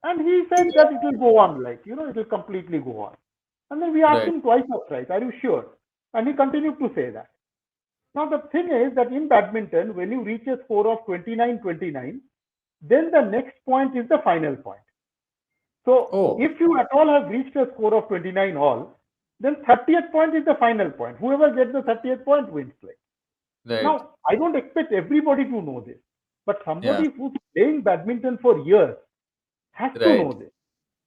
And he said that it will go on, like, it will completely go on. And then we asked Right. him twice or thrice, are you sure? And he continued to say that. Now, the thing is that in badminton, when you reach a score of 29-29, then the next point is the final point. So, Oh, if you at all have reached a score of 29 all, then 30th point is the final point. Whoever gets the 30th point wins. Like. right. Now, I don't expect everybody to know this, but Yeah. somebody who's playing badminton for years has to know Right. this.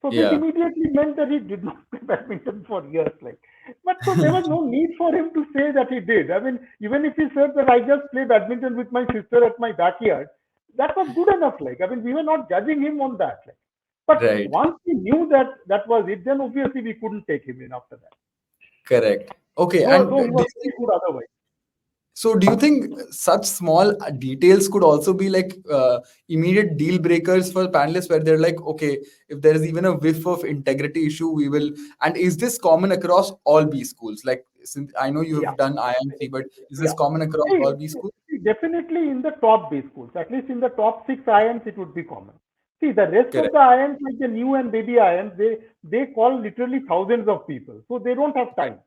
So this Yeah. immediately meant that he did not play badminton for years. Like, but so there was no need for him to say that he did. I mean, even if he said that I just play badminton with my sister at my backyard, that was good enough. Like, I mean, we were not judging him on that. Like, but Right. once we knew that that was it, then obviously we couldn't take him in after that. Correct. Okay. Though And he was very good otherwise. so, do you think such small details could also be like immediate deal breakers for panelists where they're like, okay, if there is even a whiff of integrity issue, we will. And is this common across all B schools? Like, since I know you Yeah. have done IMC, but is this Yeah. common across See, all B schools? definitely in the top B schools, at least in the top six IIMs, it would be common. See, the rest of Correct. the IIMs, like the new and baby IIMs, they call literally thousands of people. So they don't have time.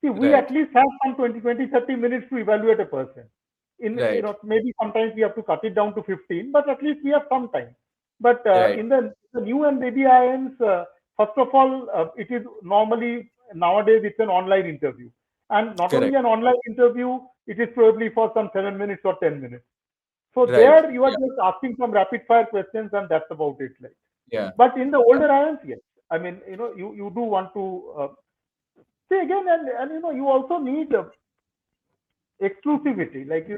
See, we Right. at least have some 20-30 minutes to evaluate a person. Right. Maybe sometimes we have to cut it down to 15, but at least we have some time. But Right. in the new and baby IIMs, first of all, it is normally nowadays it's an online interview. And not only Correct. an online interview, it is probably for some 7 minutes or 10 minutes. So Right. there you are Yeah. just asking some rapid fire questions and that's about it. Like, Yeah. but in the older IIMs, yes. I mean, you do want to see again, and you also need exclusivity, like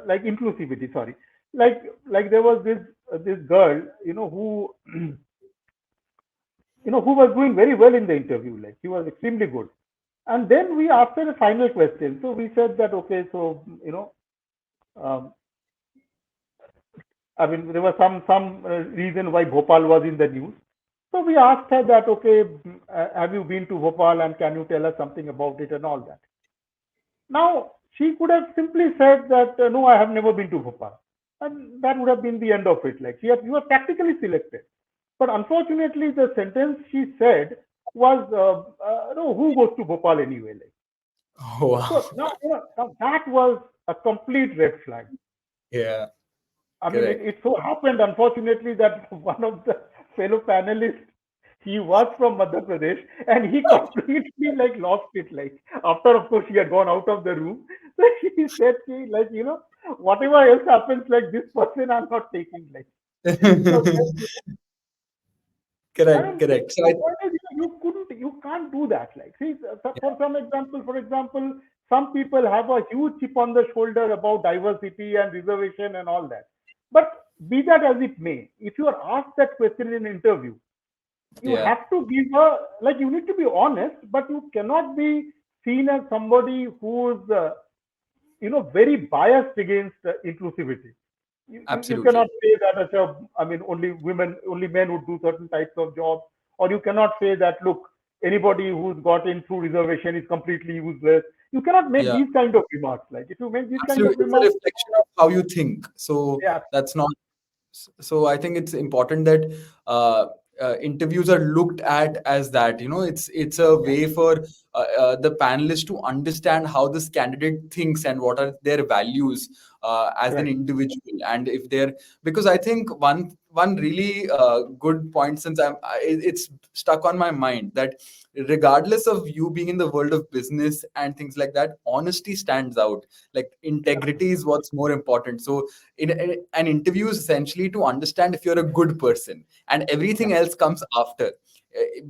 like inclusivity. Sorry, like there was this girl, who who was doing very well in the interview. Like she was extremely good. And then we asked her a final question. So we said that okay, so um, I mean there was some reason why Bhopal was in the news. So we asked her that okay, have you been to Bhopal and can you tell us something about it and all that. Now, she could have simply said that, no, I have never been to Bhopal. And that would have been the end of it. Like, you were practically selected. But unfortunately, the sentence she said was, no, who goes to Bhopal anyway? Like, Oh, so wow. now that was a complete red flag. Yeah. I mean, Correct. it so happened, unfortunately, that one of the fellow panelists, he was from Madhya Pradesh, and he completely like lost it. Like after, of course, he had gone out of the room, so he said, like whatever else happens, like this person, I'm not taking. Like so, I Correct. mean, Correct. So the I. point is, you can't do that. Like, see, Yeah. for some example, some people have a huge chip on the shoulder about diversity and reservation and all that. But be that as it may, if you are asked that question in an interview, you Yeah. have to give a like you need to be honest, but you cannot be seen as somebody who's very biased against inclusivity. You cannot Absolutely. say that I mean only men would do certain types of jobs, or you cannot say that look, anybody who's got in through reservation is completely useless. You cannot make Yeah. these kind of remarks. Like if you make these kind of Absolutely. It's a remarks, reflection of how you think. So yeah, that's not. So I think it's important that interviews are looked at as that. It's a yeah, way for the panelists to understand how this candidate thinks and what are their values as an correct, individual. And if they're, because I think one really good point, since it's stuck on my mind, that regardless of you being in the world of business and things like that, honesty stands out. Like yeah, integrity is what's more important. So in an interview is essentially to understand if you're a good person, and yeah, everything else comes after.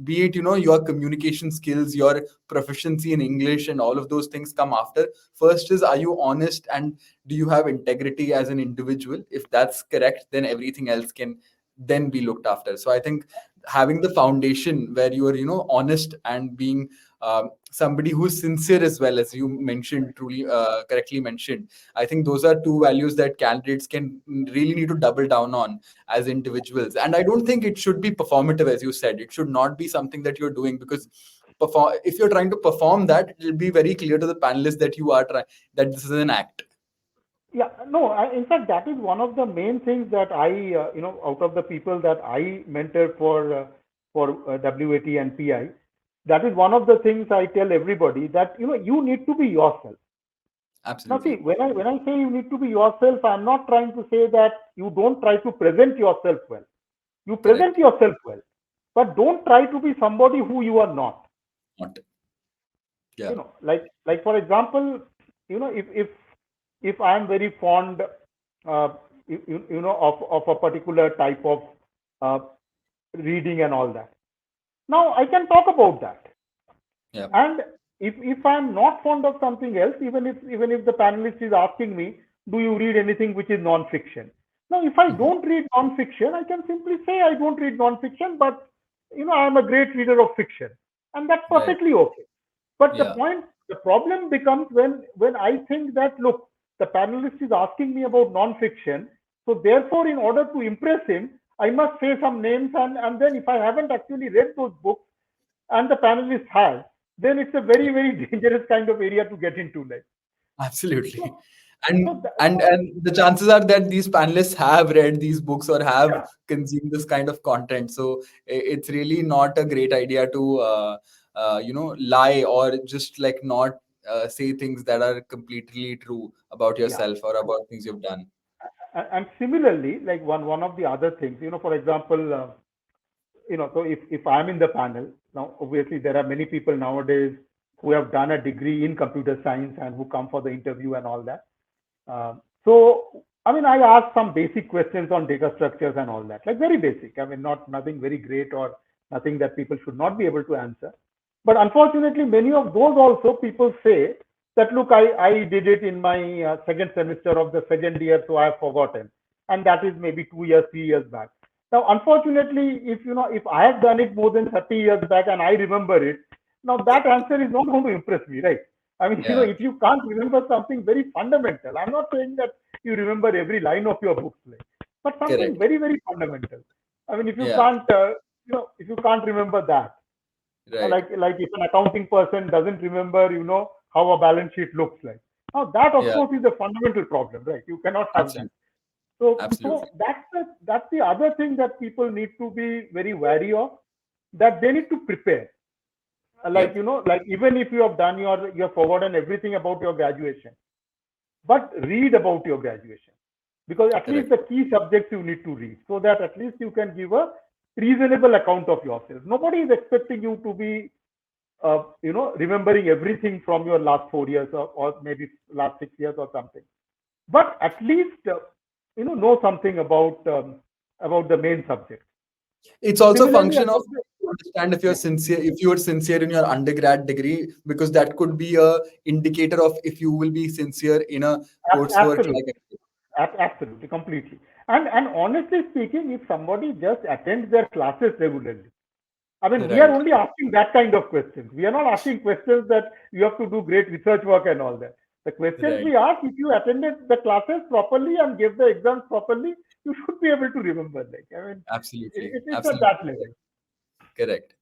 Be it your communication skills, your proficiency in English, and all of those things come after. First is, are you honest, and do you have integrity as an individual? If that's correct, then everything else can then be looked after. So I think having the foundation where you are honest and being somebody who's sincere as well, as you mentioned, truly correctly mentioned. I think those are two values that candidates can really need to double down on as individuals. And I don't think it should be performative, as you said. It should not be something that you're doing because if you're trying to perform that, it will be very clear to the panelists that you are trying, that this is an act. Yeah, no, in fact, that is one of the main things that out of the people that I mentor for WAT and PI, that is one of the things I tell everybody that, you need to be yourself. Now, see, Absolutely. when I say you need to be yourself, I'm not trying to say that you don't try to present yourself well. You present Correct. yourself well, but don't try to be somebody who you are not. Not. Yeah. Like for example, if I am very fond, uh, of a particular type of uh, reading and all that. Now I can talk about that. Yeah. And if I'm not fond of something else, even if the panelist is asking me, do you read anything which is non-fiction? Now, if I Mhm. don't read non-fiction, I can simply say I don't read non-fiction, but I'm a great reader of fiction, and that's Right. perfectly okay. But Yeah. the problem becomes when I think that, look, the panelist is asking me about non-fiction, so therefore, in order to impress him, I must say some names, and then if I haven't actually read those books and the panelist has, then it's a very, very dangerous kind of area to get into. Like, Absolutely. so, so, And that, so and the chances are that these panelists have read these books or have yeah, consumed this kind of content. So it's really not a great idea to lie or just like not say things that are completely true about yeah. yourself or about things you've done. And similarly, like one of the other things, for example, so if I'm in the panel, now obviously there are many people nowadays who have done a degree in computer science and who come for the interview and all that. So I mean, I ask some basic questions on data structures and all that, like very basic. I mean, not nothing very great or nothing that people should not be able to answer. But unfortunately, many of those also people say that, look, I did it in my second semester of the second year, so I have forgotten, and that is maybe 2 years, 3 years back. Now, unfortunately, if I have done it more than 30 years back and I remember it, now that answer is not going to impress me, right? I mean, Yeah. if you can't remember something very fundamental, I'm not saying that you remember every line of your books, like, but something Correct. very, very fundamental. I mean, Yeah. if you can't remember that, Right. like if an accounting person doesn't remember, how a balance sheet looks like. Now that, of Yeah. course, is a fundamental problem, right? You cannot have that. Absolutely. So Absolutely. that's the other thing that people need to be very wary of, that they need to prepare. Like, Yep. like even if you have done you have forgotten everything about your graduation, but read about your graduation, because at least Correct. the key subjects you need to read, so that at least you can give a reasonable account of yourself. Nobody is expecting you to be remembering everything from your last 4 years, or maybe last 6 years or something, but at least know something about the main subject. It's also a Similarly, function of about the, to understand if you're yeah, sincere, if you are sincere in your undergrad degree, because that could be a indicator of if you will be sincere in a coursework like. absolutely, absolutely, completely. And honestly speaking, if somebody just attends their classes regularly, I mean, we are Right. only asking that kind of questions. We are not asking questions that you have to do great research work and all that. The questions Right. we ask, if you attended the classes properly and gave the exams properly, you should be able to remember. Like, I mean, Absolutely. it's at Absolutely. that level. Correct.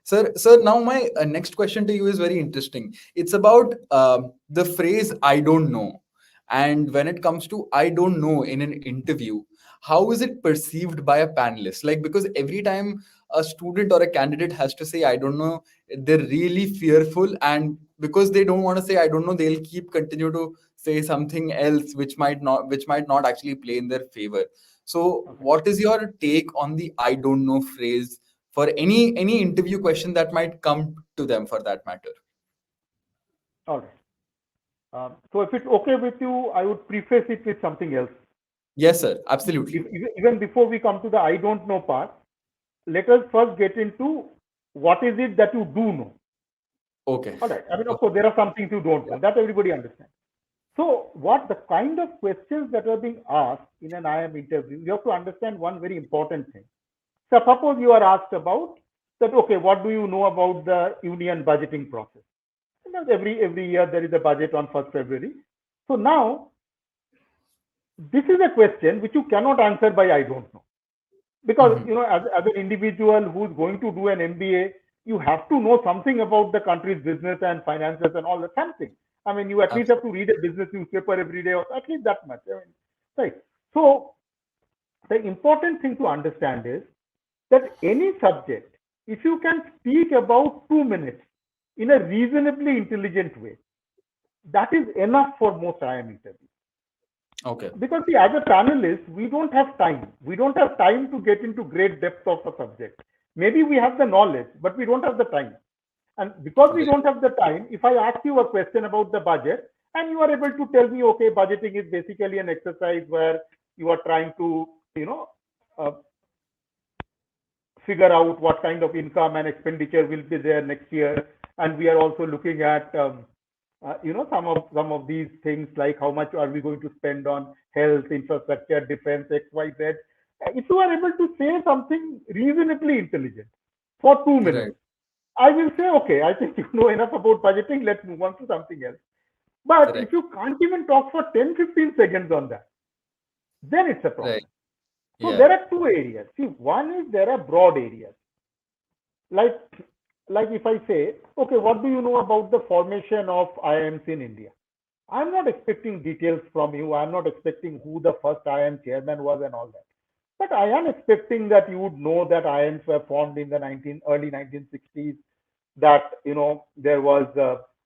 Sir, now my next question to you is very interesting. It's about the phrase "I don't know," and when it comes to "I don't know" in an interview, how is it perceived by a panelist? Like, because every time a student or a candidate has to say "I don't know," they're really fearful, and because they don't want to say "I don't know," they'll keep continue to say something else, which might not actually play in their favor. So, Okay. what is your take on the "I don't know" phrase for any interview question that might come to them for that matter? All right. So if it's okay with you, I would preface it with something else. Yes, sir. Absolutely. Even before we come to the I don't know part, let us first get into what is it that you do know. Okay. All right. I mean, of Okay. course, there are some things you don't Yeah. know. That everybody understands. So, what the kind of questions that are being asked in an IIM interview, you have to understand one very important thing. So, suppose you are asked about that, okay, what do you know about the union budgeting process? And every year there is a budget on 1st February. So now, this is a question which you cannot answer by I don't know. Because, Hmm. as an individual who's going to do an MBA, you have to know something about the country's business and finances and all that, something. I mean, you at least have to read a business newspaper every day, or at least that much. I mean, right. So the important thing to understand is that any subject, if you can speak about 2 minutes in a reasonably intelligent way, that is enough for most IIM interviews. Okay. Because see, as a panelist, we don't have time. We don't have time to get into great depth of a subject. Maybe we have the knowledge, but we don't have the time. And because we Right. don't have the time, if I ask you a question about the budget and you are able to tell me, okay, budgeting is basically an exercise where you are trying to, uh, figure out what kind of income and expenditure will be there next year, and we are also looking at some of these things, like how much are we going to spend on health, infrastructure, defense, XYZ. If you are able to say something reasonably intelligent for 2 minutes, Right. I will say, okay, I think you know enough about budgeting, let's move on to something else. But if Correct. you can't even talk for 10-15 seconds on that, then it's a Right. problem. So Yeah. there are two areas. See, one is there are broad areas, like like if I say, okay, what do you know about the formation of IIMs in India? I'm not expecting details from you. I'm not expecting who the first IIM chairman was and all that. But I am expecting that you would know that IIMs were formed in the early 1960s. That there was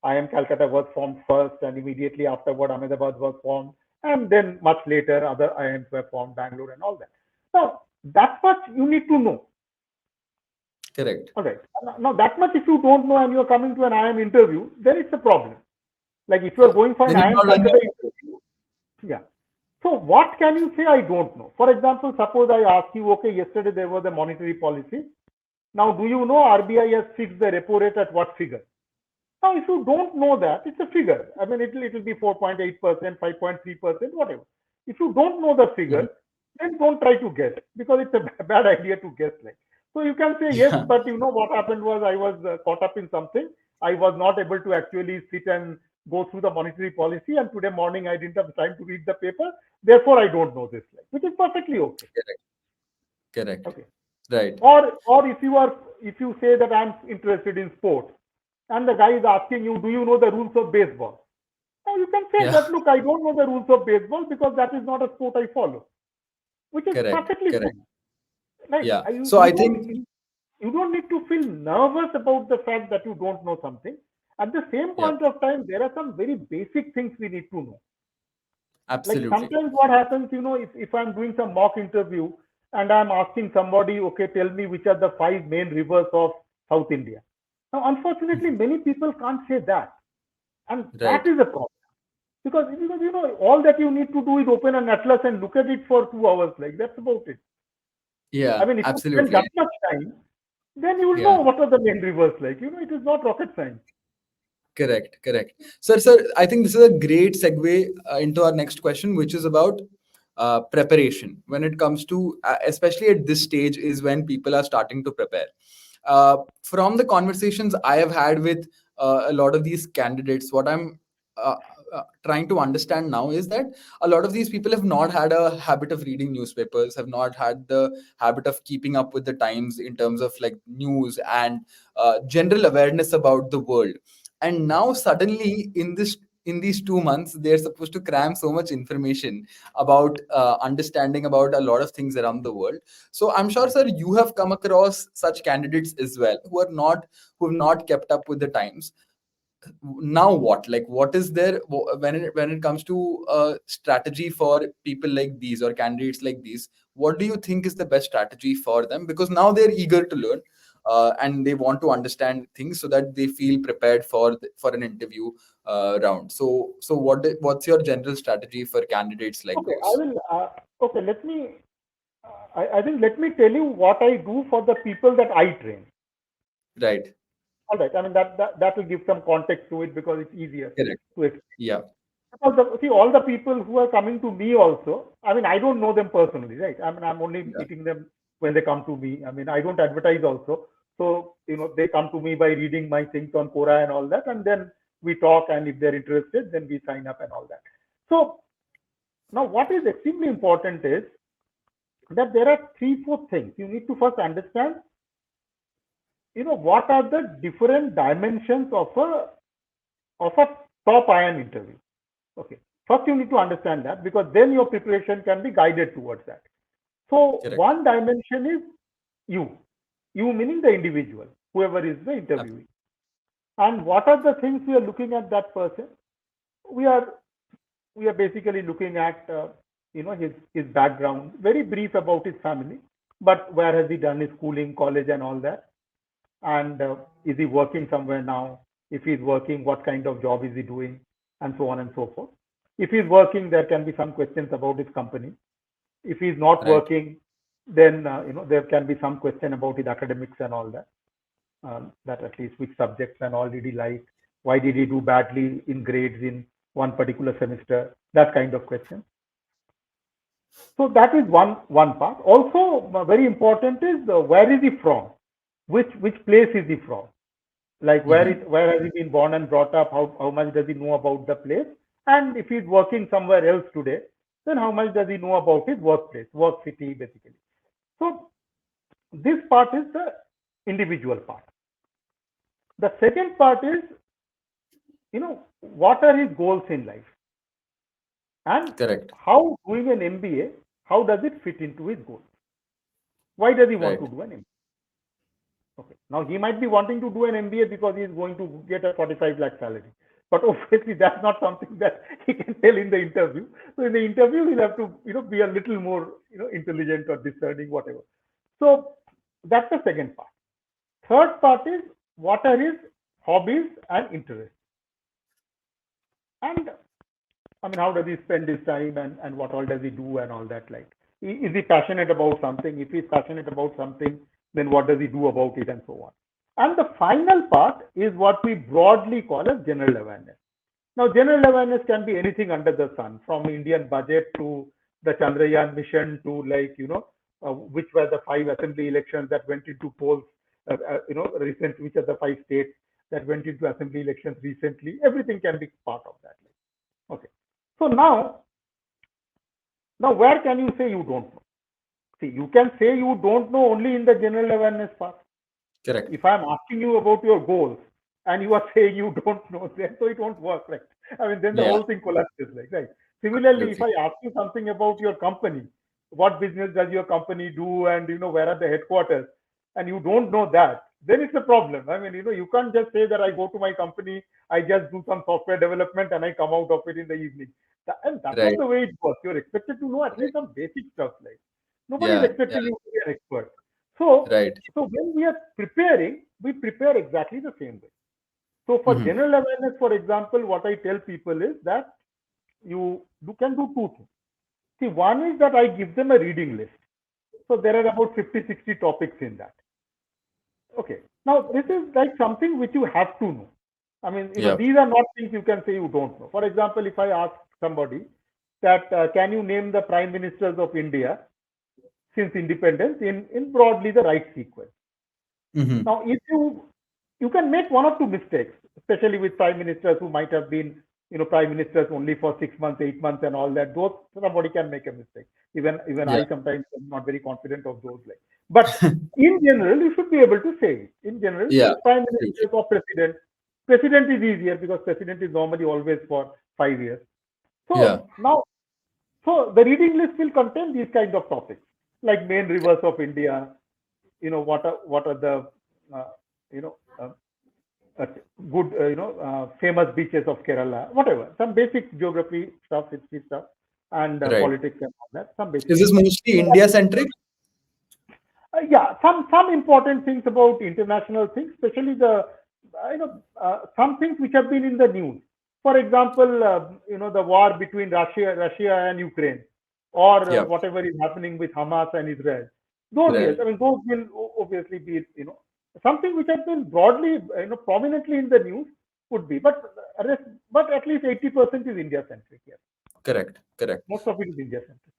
IIM Calcutta was formed first, and immediately afterward Ahmedabad was formed, and then much later other IIMs were formed, Bangalore and all that. Now that much you need to know. Correct. All right. Now that much if you don't know and you are coming to an IIM interview, then it's a problem. Like if you are Yeah. going for an Then you've IIM not done Calcutta your. interview, yeah. So what can you say? I don't know. For example, suppose I ask you, okay, yesterday there was a monetary policy. Now, do you know RBI has fixed the repo rate at what figure? Now, if you don't know that, it's a figure. I mean, it'll be 4.8%, 5.3%, whatever. If you don't know the Mhm. figure, then don't try to guess, because it's a bad idea to guess. Like, so you can say yes, Yeah. but what happened was I was caught up in something. I was not able to actually sit and go through the monetary policy, and today morning I didn't have time to read the paper. Therefore, I don't know this, like, which is perfectly okay. Correct. Correct. Okay. Right. Or if you say that I'm interested in sports, and the guy is asking you, do you know the rules of baseball? Now you can say Yeah. that, look, I don't know the rules of baseball because that is not a sport I follow, which is Correct. perfectly Correct. fine. Right? Yeah. You, So you I don't think. you don't need to feel nervous about the fact that you don't know something. At the same Yeah. point of time, there are some very basic things we need to know. Like Absolutely. sometimes what happens, if I'm doing some mock interview and I'm asking somebody, okay, tell me which are the five main rivers of South India. Now, unfortunately, Mhm. many people can't say that. And that Right. is a problem. Because all that you need to do is open an atlas and look at it for 2 hours. Like, that's about it. I Yeah. mean, if you spend Absolutely. that much time, then you will know Yeah. what are the main rivers like. It is not rocket science. Correct, correct. Sir, I think this is a great segue into our next question, which is about preparation. When it comes to, especially at this stage, is when people are starting to prepare. From the conversations I have had with a lot of these candidates, what I'm uh, trying to understand now is that a lot of these people have not had a habit of reading newspapers, have not had the habit of keeping up with the times in terms of like news and general awareness about the world. And now suddenly in these 2 months they're supposed to cram so much information about understanding about a lot of things around the world. So I'm sure, sir, you have come across such candidates as well who have not kept up with the times. Now what, like, what is there when it comes to strategy for people like these or candidates like these? What do you think is the best strategy for them, because now they're eager to learn, and they want to understand things so that they feel prepared for an interview round. So what's your general strategy for candidates like Okay, I those? will. Okay, let me. I think let me tell you what I do for the people that I train. Right. All right. I mean that will give some context to it because it's easier Correct. to explain. Yeah. Because see, all the people who are coming to me also, I mean, I don't know them personally, right? I mean, I'm only Yeah. meeting them when they come to me. I mean, I don't advertise also. So, they come to me by reading my things on Quora and all that, and then we talk, and if they're interested, then we sign up and all that. So now what is extremely important is that there are 3, 4 things. You need to first understand, what are the different dimensions of a top IIM interview. Okay. First, you need to understand that, because then your preparation can be guided towards that. So Correct. one dimension is you. You meaning the individual, whoever is the interviewee. And what are the things we are looking at that person? We are basically looking at his background, very brief about his family, but where has he done his schooling, college, and all that, and is he working somewhere now? If he's working, what kind of job is he doing, and so on and so forth. If he's working, there can be some questions about his company. If he's not Right. working, then there can be some question about his academics and all that. That at least which subjects and all did he like? Why did he do badly in grades in one particular semester? That kind of question. So that is one part. Also, very important is where is he from? Which place is he from? Like where has he been born and brought up? How much does he know about the place? And if he's working somewhere else today, then how much does he know about his workplace, work city, basically? So this part is the individual part. The second part is, what are his goals in life? And Correct. how doing an MBA, how does it fit into his goals? Why does he want Right. to do an MBA? Okay. Now he might be wanting to do an MBA because he is going to get a 45 lakh salary. But obviously that's not something that he can tell in the interview. So in the interview, he'll have to, be a little more, intelligent or discerning, whatever. So that's the second part. Third part is, what are his hobbies and interests? And I mean, how does he spend his time, and what all does he do and all that? Like, is he passionate about something? If he's passionate about something, then what does he do about it, and so on. And the final part is what we broadly call as general awareness. Now, general awareness can be anything under the sun, from Indian budget to the Chandrayaan mission to, like, which were the 5 assembly elections that went into polls, recent, which are the 5 states that went into assembly elections recently. Everything can be part of that. Okay. So now where can you say you don't know? See, you can say you don't know only in the general awareness part. Correct. If I'm asking you about your goals and you are saying you don't know, then so it won't work, right? I mean, then the whole thing collapses, like, right? Similarly, if I ask you something about your company, what business does your company do, and where are the headquarters, and you don't know that, then it's a problem. I mean, you can't just say that I go to my company, I just do some software development, and I come out of it in the evening. And that's not Right. the way it works. You're expected to know at least some basic stuff, like nobody is Yeah. expecting you to be an expert. So Right. when we are preparing, we prepare exactly the same way. So for general awareness, for example, what I tell people is that you can do 2 things. See, one is that I give them a reading list. So there are about 50, 60 topics in that. Okay. Now, this is like something which you have to know. I mean, these are not things you can say you don't know. For example, if I ask somebody that, can you name the prime ministers of India since independence in broadly the right sequence? Now, if you can make 1 or 2 mistakes, especially with prime ministers who might have been, prime ministers only for 6 months, 8 months, and all that. Those, somebody can make a mistake. Even Yeah. I sometimes am not very confident of those. Like, but in general, you should be able to say it. In general, Yeah. prime ministers or president. President is easier because president is normally always for 5 years. Yeah. So now, so the reading list will contain these kind of topics, like main rivers of India. What are the uh, you know uh, good famous beaches of Kerala, whatever, some basic geography stuff, history stuff, and Right. politics and all that, some basic Is this stuff. mostly India centric? Yeah, some important things about international things, especially the some things which have been in the news. For example, the war between Russia and Ukraine, or Yeah. whatever is happening with Hamas and Israel. Those, yes, Right. I mean, those will obviously be something which has been broadly prominently in the news would be, but at least 80% is India centric. Yes, Correct. Correct. most of it is India centric.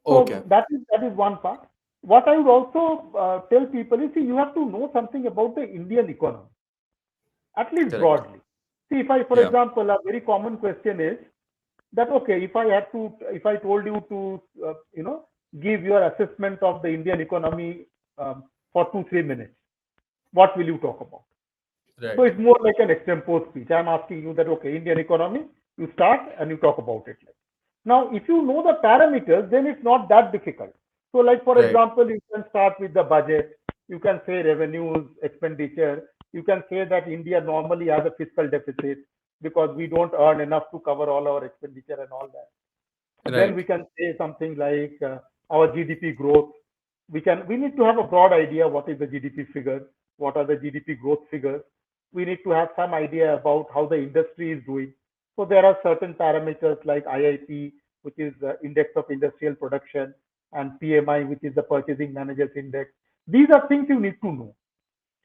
So Okay. that is one part. what I would also tell people is, see, you have to know something about the Indian economy, at least Correct. broadly. See, if I, for Yeah. example, a very common question is that, okay, if I told you to, give your assessment of the Indian economy for 2-3 minutes, what will you talk about? So Right. it's more like an extempore speech. I'm asking you that, okay, Indian economy, you start and you talk about it. Now, if you know the parameters, then it's not that difficult. So, like for Right. example, you can start with the budget, you can say revenues, expenditure, you can say that India normally has a fiscal deficit because we don't earn enough to cover all our expenditure and all that. Then Right. we can say something like our GDP growth. We need to have a broad idea what is the GDP figure, what are the GDP growth figures. We need to have some idea about how the industry is doing. So there are certain parameters like IIP, which is the Index of Industrial Production, and PMI, which is the Purchasing Managers Index. These are things you need to know.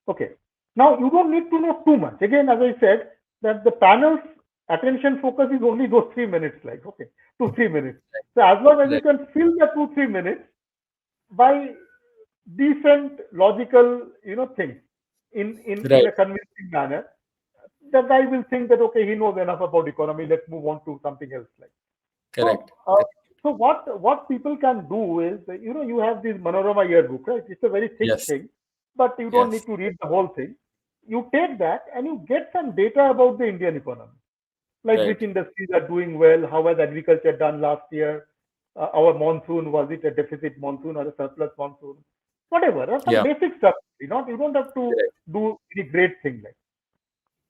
Okay. Now you don't need to know too much. Again, as I said, that the panel's attention focus is only those 3 minutes, like, okay, 2-3 minutes. So as long as you Right. can fill the 2-3 minutes by decent logical, things in Right. a convincing manner, the guy will think that, okay, he knows enough about economy. Let's move on to something else. Like, so, Correct. uh, so what people can do is, you have this Manorama yearbook, right? It's a very thick Yes. thing, but you don't Yes. need to read the whole thing. You take that and you get some data about the Indian economy, like which Right. industries are doing well, how has agriculture done last year, our monsoon, was it a deficit monsoon or a surplus monsoon, whatever, some Yeah. basic stuff. You don't have to Correct. do any great thing like.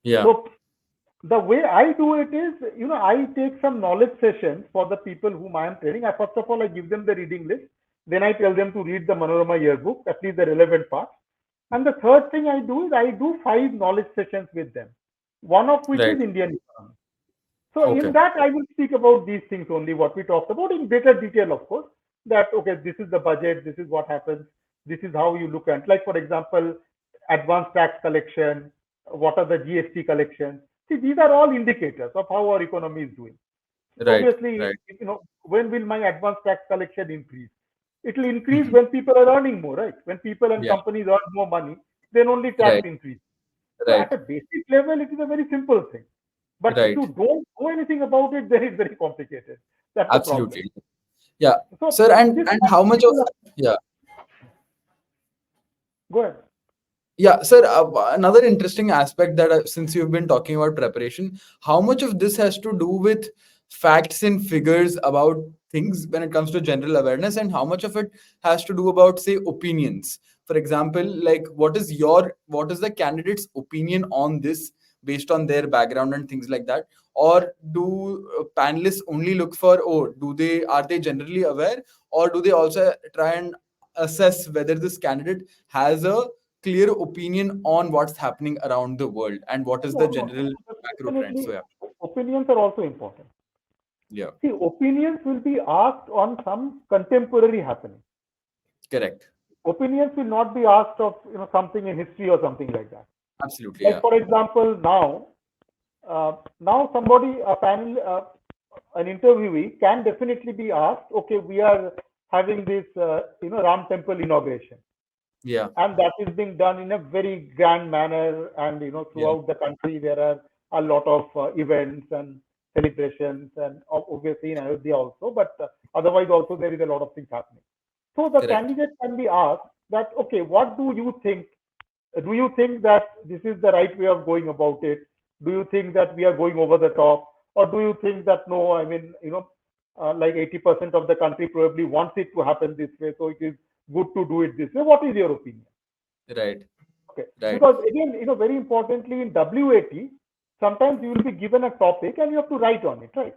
Yeah. So the way I do it is, I take some knowledge sessions for the people whom I am training. First of all, I give them the reading list. Then I tell them to read the Manorama yearbook, at least the relevant parts. And the third thing I do is I do 5 knowledge sessions with them, one of which Right. is Indian economy. So in Okay. that, I will speak about these things only, what we talked about in greater detail, of course, that, okay, this is the budget, this is what happens, this is how you look at, like, for example, advanced tax collection, what are the GST collections. See, these are all indicators of how our economy is doing. Right. Obviously, Right. when will my advanced tax collection increase? It will increase Mhm. when people are earning more, right? When people and Yeah. companies earn more money, then only tax Right. increase. So at Right. a basic level, it is a very simple thing. But if Right. you don't know anything about it, then it's very complicated. That's the problem. Absolutely. Yeah. So Sir, and this how much of, yeah. go ahead. Yeah, sir, another interesting aspect that since you've been talking about preparation, how much of this has to do with facts and figures about things when it comes to general awareness, and how much of it has to do about, say, opinions? For example, like what is the candidate's opinion on this based on their background and things like that? Or do panelists only look for, oh, are they generally aware, or do they also try and assess whether this candidate has a clear opinion on what's happening around the world and what is the No, no, general macro trend? So definitely yeah. opinions are also important. Yeah. See, opinions will be asked on some contemporary happening. Correct. Opinions will not be asked of something in history or something like that. Absolutely. Like Yeah. for example, now somebody, a panel, an interviewee can definitely be asked, okay, we are having this Ram temple inauguration, Yeah. and that is being done in a very grand manner, and Yeah. throughout the country there are a lot of events and celebrations, and obviously in Ayodhya also, but otherwise also there is a lot of things happening. So the Correct. candidate can be asked that, okay, what do you think? Do you think that this is the right way of going about it? Do you think that we are going over the top? Or do you think that no, I mean, like 80% of the country probably wants it to happen this way, so it is good to do it this way? What is your opinion? Right. Okay. Right. Because again, very importantly in WAT, sometimes you will be given a topic and you have to write on it, right?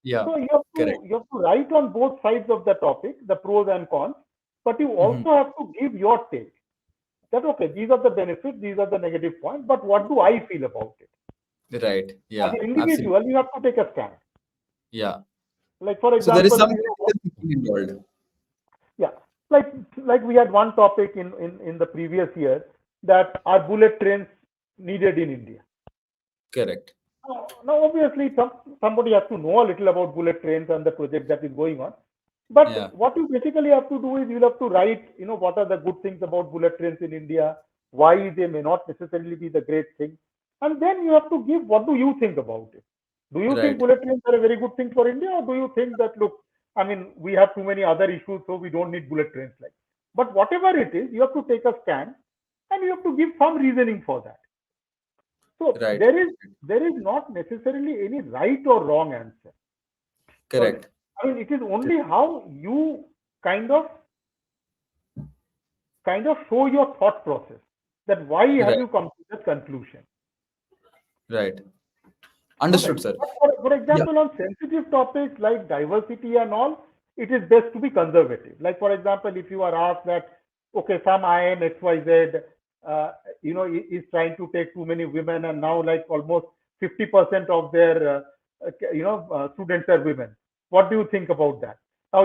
Yeah. So Correct. you have to write on both sides of the topic, the pros and cons, but you Mhm. also have to give your take. That, okay, these are the benefits, these are the negative points, but what do I feel about it? Right. As Yeah. an Absolutely. individual, you have to take a stand. Yeah. Like for So there is example, some critical thinking involved. yeah, like we had one topic in the previous year, that are bullet trains needed in India. Correct. Now obviously, somebody has to know a little about bullet trains and the project that is going on. Yeah. But what you basically have to do is you'll have to write, what are the good things about bullet trains in India, why they may not necessarily be the great thing, and then you have to give what do you think about it. Do you think Right. bullet trains are a very good thing for India, or do you think that look, I mean, we have too many other issues, so we don't need bullet trains like. But whatever it is, you have to take a stand, and you have to give some reasoning for that. So Right. there is not necessarily any right or wrong answer. Sorry, Correct. I mean it is only how you kind of show your thought process, that why have Right. you come to that conclusion. Right. All right. Understood, sir. But for Yeah. example, on sensitive topics like diversity and all, it is best to be conservative. Like, for example, if you are asked that, okay, some IIM XYZ, is trying to take too many women, and now like almost 50% of their, students are women. What do you think about that? Now,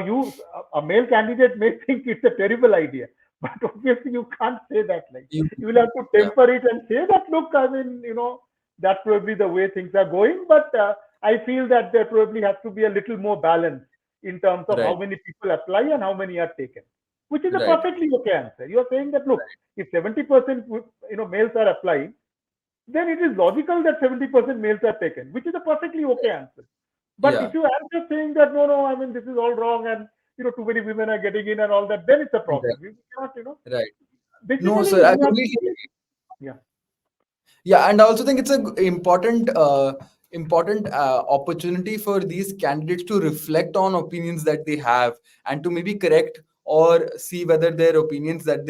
a male candidate may think it's a terrible idea, but obviously you can't say that. Like, You, you will have to yeah. temper it and say that, look, I mean, that's probably the way things are going. But I feel that there probably has to be a little more balance in terms of how Right. many people apply and how many are taken, which is a Right. perfectly okay answer. You are saying that look, if 70% males are applying, then it is logical that 70% males are taken, which is a perfectly okay answer. But Yeah. if you answer saying that no, no, I mean this is all wrong, and too many women are getting in and all that, then it's a problem. Right. We cannot, Right. No, basically sir. I you have to completely be, agree. yeah, Yeah, and I also think it's a important opportunity for these candidates to reflect on opinions that they have, and to maybe correct or see whether their opinions that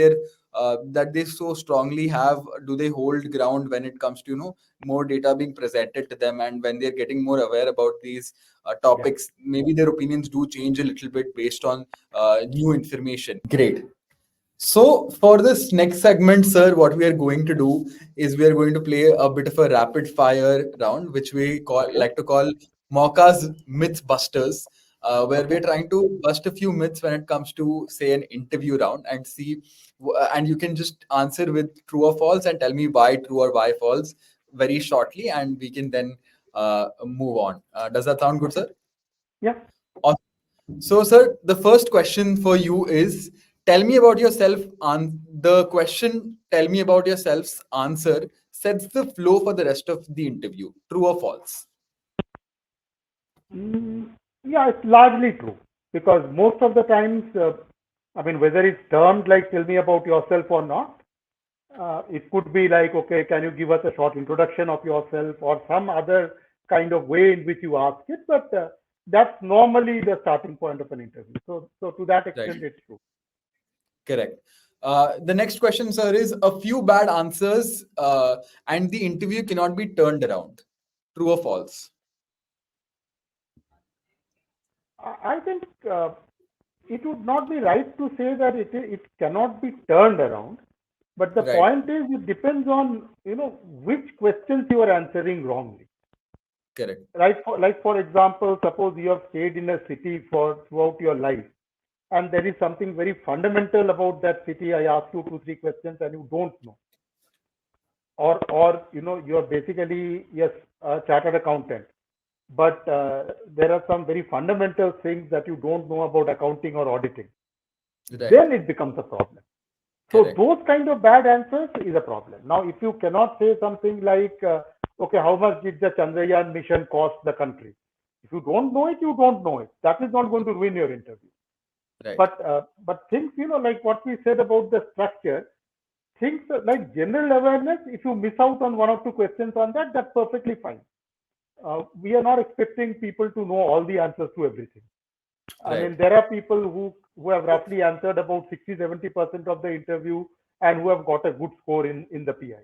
they so strongly have, do they hold ground when it comes to more data being presented to them, and when they're getting more aware about these yeah. topics, maybe their opinions do change a little bit based on new information. Great. So, for this next segment, sir, what we are going to do is we are going to play a bit of a rapid fire round, which we Okay, like to call Mauka's Myth Busters, where okay. we're trying to bust a few myths when it comes to, say, an interview round, and see, and you can just answer with true or false and tell me why true or why false very shortly, and we can then move on. Does that sound good, Okay. sir? Yeah. So, sir, the first question for you is, tell me about yourself. The question, tell me about yourself's answer sets the flow for the rest of the interview. True or false? Mm, yeah, it's largely true because most of the times, I mean, whether it's termed like "tell me about yourself" or not, it could be like, okay, can you give us a short introduction of yourself, or some other kind of way in which you ask it. But that's normally the starting point of an interview. So to that Right. extent, it's true. Correct. The next question, sir, is a few bad answers and the interview cannot be turned around. True or false? I think it would not be right to say that it cannot be turned around. But the Right. point is, it depends on which questions you are answering wrongly. Correct. Right? For example, suppose you have stayed in a city for throughout your life, and there is something very fundamental about that city. I ask you 2 3 questions and you don't know, or you are basically, yes, a chartered accountant, but there are some very fundamental things that you don't know about accounting or auditing. Right. Then it becomes a problem. So Correct. those kind of bad answers is a problem. Now, if you cannot say something like, okay, how much did the Chandrayaan mission cost the country? If you don't know it, you don't know it. That is not going to ruin your interview. Right. But things, like what we said about the structure, things like general awareness, if you miss out on 1 or 2 questions on that, that's perfectly fine. We are not expecting people to know all the answers to everything. I mean, Right. there are people who have roughly answered about 60 70% of the interview and who have got a good score in the PI.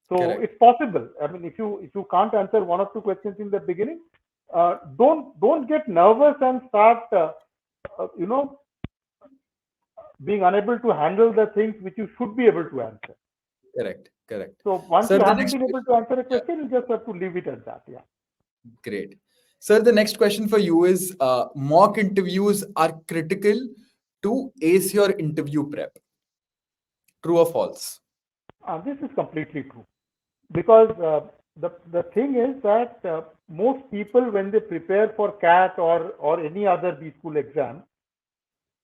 So Correct. it's possible. I mean, if you can't answer 1 or 2 questions in the beginning, don't get nervous and start uh, you know being unable to handle the things which you should be able to answer. Correct. Correct. So once Sir, you the haven't next been able to question. answer a question, you just have to leave it at that. Yeah. Great. Sir, the next question for you is mock interviews are critical to ace your interview prep. True or false? This is completely true because the thing is that most people, when they prepare for CAT or any other B school exam,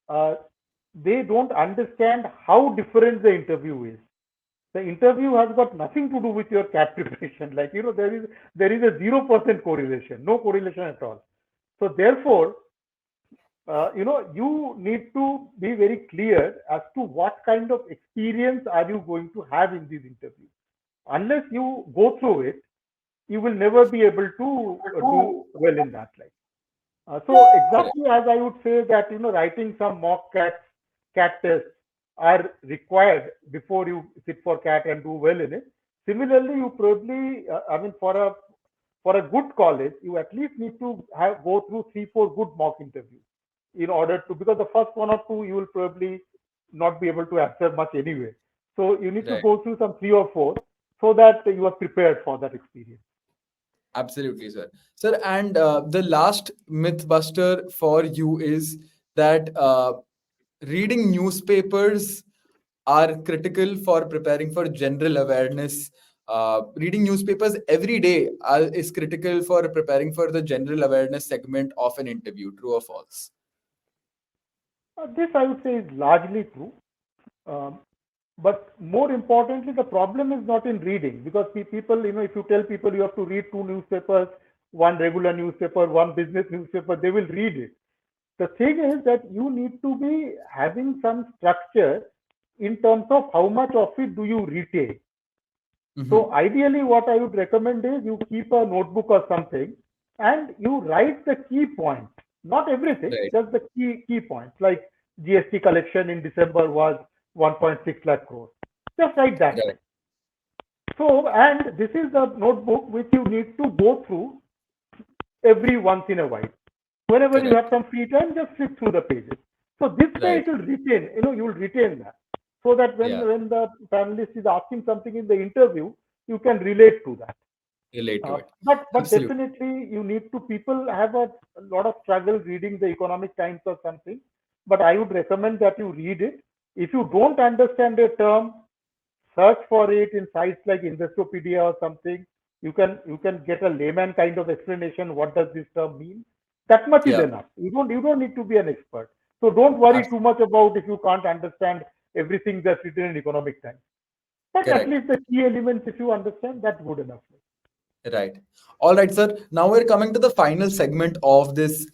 uh, they don't understand how different the interview is. The interview has got nothing to do with your CAT preparation. Like, there is a 0% correlation, no correlation at all. So therefore, you need to be very clear as to what kind of experience are you going to have in these interviews. Unless you go through it, you will never be able to do well in that. Like, so Correct. exactly as I would say that writing some mock cat tests are required before you sit for cat and do well in it. Similarly, you probably, I mean, for a good college, you at least need to go through 3-4 good mock interviews in order to, because the first one or two you will probably not be able to answer much anyway. So you need to Right. go through some 3 or 4 so that you are prepared for that experience. Absolutely, sir. Sir, and the last myth buster for you is that reading newspapers are critical for preparing for general awareness. Reading newspapers every day is critical for preparing for the general awareness segment of an interview. True or false? This I would say is largely true. Um, but more importantly, the problem is not in reading because people, if you tell people you have to read 2 newspapers, one regular newspaper, one business newspaper, they will read it. The thing is that you need to be having some structure in terms of how much of it do you retain. So Mm-hmm. ideally, what I would recommend is you keep a notebook or something and you write the key points, not everything, Right. just the key points. Like GST collection in December was 1.6 lakh crore. Just write that. Right. Like. So, and this is the notebook which you need to go through every once in a while. Whenever you have Correct. some free time, just flip through the pages. So this way Right. it will retain, you will retain that. So that when, Yeah. when the panelist is asking something in the interview, you can relate to that. Relate to it. But Absolutely. definitely you need to, people have a lot of struggle reading the Economic Times or something. But I would recommend that you read it. If you don't understand a term, search for it in sites like Investopedia or something. You can get a layman kind of explanation. What does this term mean? That much is Yeah. enough. You don't need to be an expert. So don't worry too much about if you can't understand everything that's written in Economic Times. But at Correct. least the key elements, if you understand, that's good enough. Right. All right, sir. Now we're coming to the final segment of this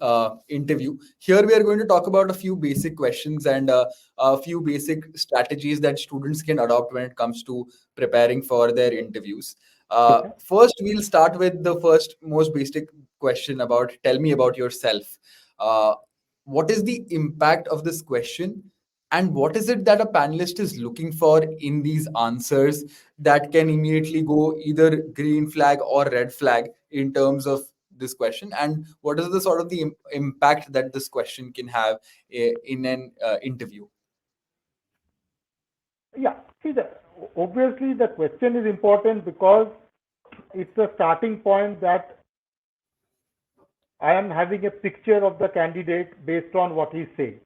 interview. Here we are going to talk about a few basic questions and a few basic strategies that students can adopt when it comes to preparing for their interviews. Okay. First, we'll start with the first most basic question about tell me about yourself. Uh, what is the impact of this question? And what is it that a panelist is looking for in these answers that can immediately go either green flag or red flag in terms of this question, and what is the sort of the impact that this question can have in an interview? Yeah. See, obviously the question is important because it's a starting point that I am having a picture of the candidate based on what he's saying.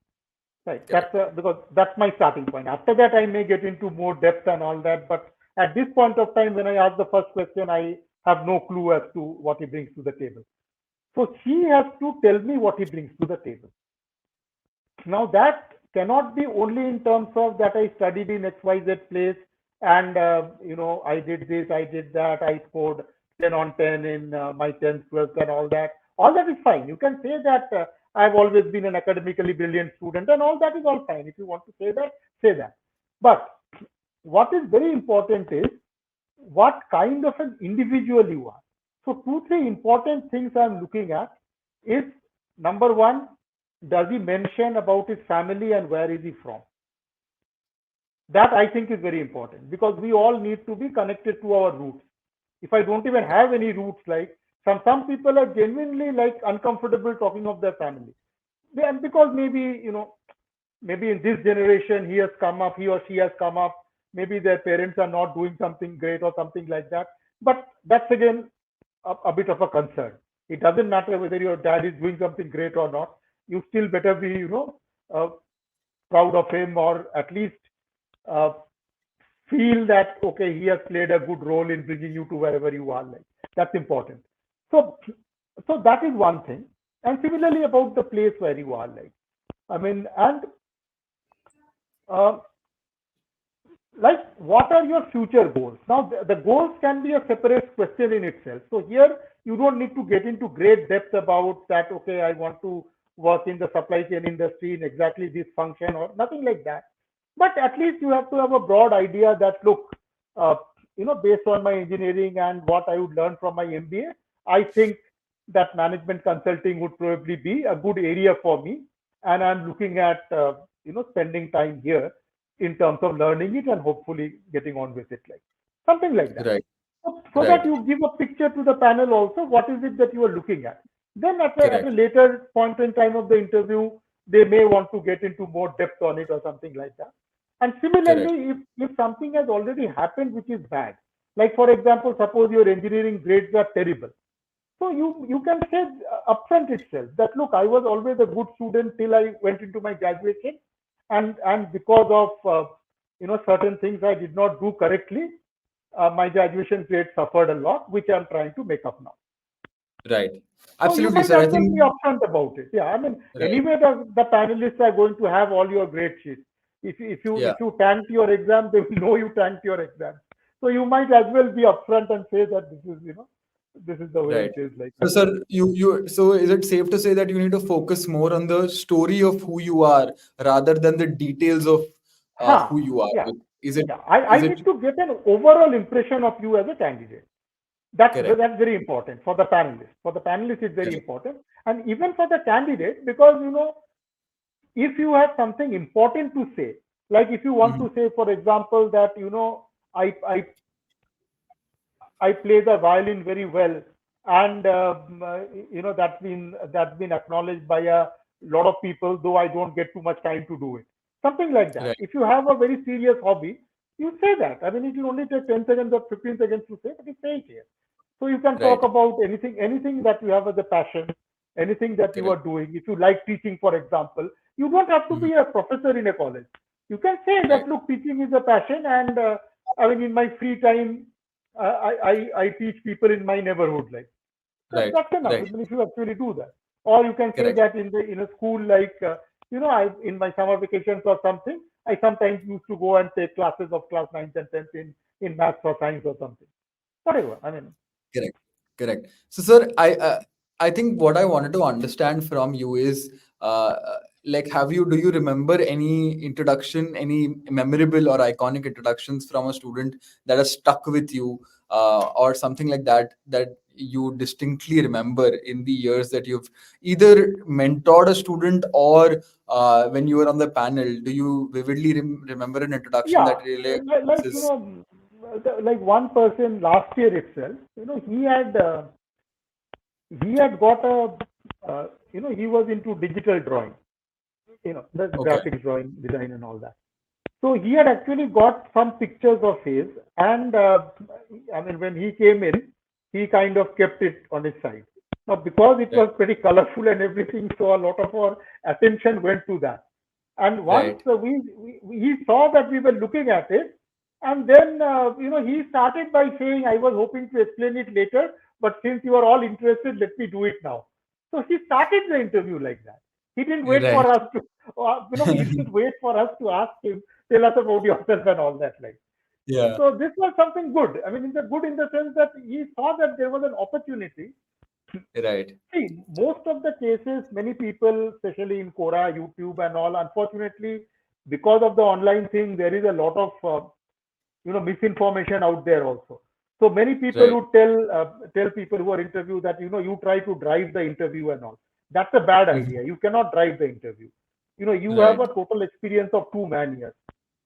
Right. Correct. Because that's my starting point. After that, I may get into more depth and all that. But at this point of time, when I ask the first question, I have no clue as to what he brings to the table. So he has to tell me what he brings to the table. Now that cannot be only in terms of that I studied in XYZ place and I did this, I did that, I scored 10 on 10 in my 10th, 12th and all that. All that is fine. You can say that I've always been an academically brilliant student and all that is all fine. If you want to say that, say that. But what is very important is what kind of an individual you are. So 2, 3 important things I'm looking at is number one, does he mention about his family and where is he from? That I think is very important because we all need to be connected to our roots. If I don't even have any roots, like some people are genuinely like uncomfortable talking of their family. And because maybe in this generation he or she has come up, maybe their parents are not doing something great or something like that. But that's again a bit of a concern. It doesn't matter whether your dad is doing something great or not. You still better be, uh, proud of him or at least uh, feel that okay, he has played a good role in bringing you to wherever you are. Like that's important. So, so that is one thing. And similarly about the place where you are, like. I mean, and uh, like what are your future goals? Now the goals can be a separate question in itself. So here you don't need to get into great depth about that, okay, I want to work in the supply chain industry in exactly this function or nothing like that, but at least you have to have a broad idea that look, uh, based on my engineering and what I would learn from my MBA, I think that management consulting would probably be a good area for me, and I'm looking at spending time here in terms of learning it and hopefully getting on with it, like something like that. Right. So that Right. you give a picture to the panel also, what is it that you are looking at. Then at a Correct. later point in time of the interview, they may want to get into more depth on it or something like that. And Correct. similarly, if something has already happened which is bad, like for example, suppose your engineering grades are terrible, so you can say upfront itself that look, I was always a good student till I went into my graduation, and because of certain things I did not do correctly, my graduation grade suffered a lot, which I'm trying to make up now. Right. So you Absolutely, might sir. I as well be think upfront about it. Yeah, I mean, right. anyway, the panelists are going to have all your grade sheets. Yeah. If you tanked your exam, they will know you tanked your exam. So you might as well be upfront and say that this is the way Right. it is, like So, something sir, like that. so is it safe to say that you need to focus more on the story of who you are rather than the details of who Huh, you are? yeah, Is it? yeah. I Is it need to get an overall impression of you as a candidate. correct? That's very important for the panelist. For the panelist, it's very Correct. important, and even for the candidate, because if you have something important to say, like if you want Mhm. to say, for example, that I I play the violin very well, and that's been acknowledged by a lot of people, though I don't get too much time to do it. Something like that. Right. If you have a very serious hobby, you say that. I mean, it will only take 10 seconds or 15 seconds to say, but you say it here. So you can talk Right. about anything that you have as a passion, anything that you Correct. are doing. If you like teaching, for example, you don't have to Mhm. be a professor in a college. You can say Right. that, look, teaching is a passion, and I mean, in my free time, I teach people in my neighborhood. Like Right. that's enough. I Right. mean, if you actually do that, or you can say Correct. that in a school, like I in my summer vacations or something, I sometimes used to go and take classes of class 9th and 10th in maths or science or something. Whatever. I mean, Correct. Correct. So, sir, I think what I wanted to understand from you is like, do you remember any introduction, any memorable or iconic introductions from a student that has stuck with you, or something like that that you distinctly remember in the years that you've either mentored a student or when you were on the panel? Do you vividly remember an introduction yeah, that really like is like one person last year itself, he had got he was into digital drawing, the okay? graphics drawing, design, and all that. So he had actually got some pictures of his, and I mean, when he came in, he kind of kept it on his side. Now, because it Right. was pretty colorful and everything, so a lot of our attention went to that. And once Right. he saw that we were looking at it, and then he started by saying, "I was hoping to explain it later, but since you are all interested, let me do it now." So he started the interview like that. He didn't wait for Right. us to, he didn't wait for us to ask him, tell us about yourself and all that. Like, Yeah. so this was something good. I mean, good in the sense that he saw that there was an opportunity. Right. See, most of the cases, many people, especially in Quora, YouTube, and all, unfortunately, because of the online thing, there is a lot of misinformation out there also. So many people Right. who tell people who are interviewed that you try to drive the interview and all. That's a bad Mhm. idea. You cannot drive the interview. You have Right. a total experience of 2 man years.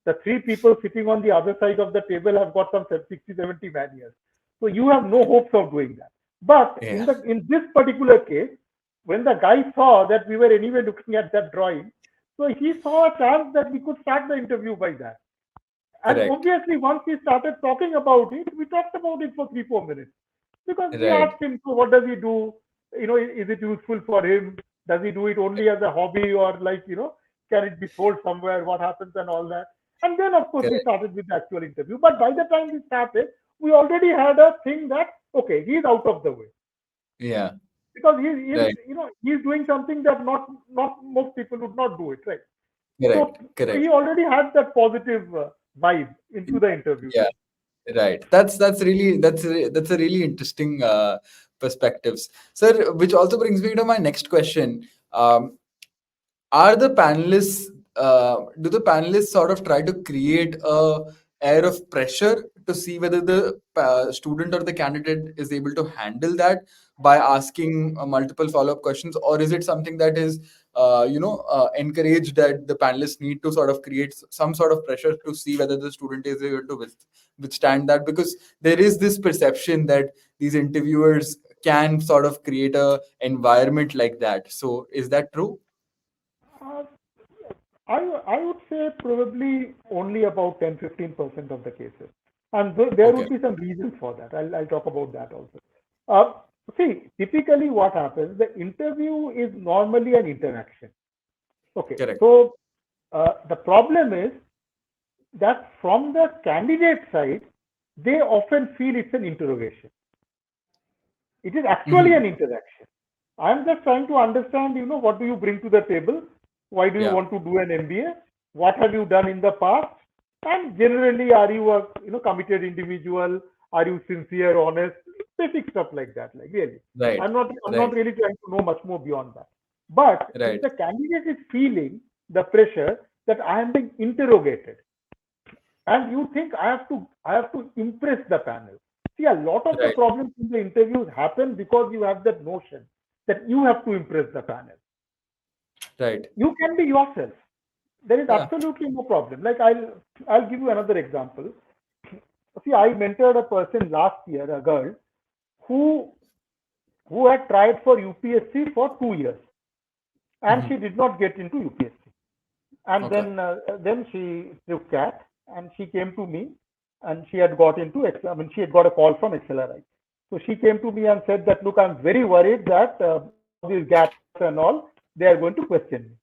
The three people sitting on the other side of the table have got some 60, 70 man years. So you have no hopes of doing that. But Yeah. in this particular case, when the guy saw that we were anyway looking at that drawing, so he saw a chance that we could start the interview by that. And Correct. obviously, once we started talking about it, we talked about it for 3, 4 minutes because we Right. asked him, so what does he do? Is it useful for him? Does he do it only as a hobby, or like, can it be sold somewhere? What happens and all that? And then, of course, we Correct. started with the actual interview. But by the time we started, we already had a thing that, okay, he's out of the way. Yeah. because right. he's doing something that not most people would not do it, right? So Correct. he Correct. already had that positive vibe into the interview. Yeah. Right. That's a really interesting perspectives, sir. Which also brings me to my next question. Um, are the panelists do the panelists sort of try to create a air of pressure to see whether the student or the candidate is able to handle that by asking multiple follow-up questions, or is it something that is encouraged, that the panelists need to sort of create some sort of pressure to see whether the student is able to withstand that? Because there is this perception that these interviewers can sort of create a environment like that. So is that true? Uh, I would say probably only about 10-15% of the cases, and there Okay. would be some reasons for that. I'll talk about that also. Uh, See, typically what happens, the interview is normally an interaction. Okay, Correct. so the problem is that from the candidate side, they often feel it's an interrogation. It is actually Hmm. an interaction. I'm just trying to understand, what do you bring to the table? Why do you Yeah. want to do an MBA? What have you done in the past? And generally, are you a committed individual? Are you sincere, honest? Basic stuff like that. Like really, Right. I'm not Right. really trying to know much more beyond that. But if Right. the candidate is feeling the pressure that I am being interrogated, and you think I have to impress the panel. See, a lot of the Right. problems in the interviews happen because you have that notion that you have to impress the panel. Right. You can be yourself. There is Yeah. absolutely no problem. Like I'll give you another example. See, I mentored a person last year, a girl who who had tried for UPSC for 2 years, and she Hmm. did not get into UPSC. And Okay. then she took CAT, and she came to me, and she had got into I mean, she had got a call from XLRI. So she came to me and said that, look, I'm very worried that all these gaps and all, they are going to question me.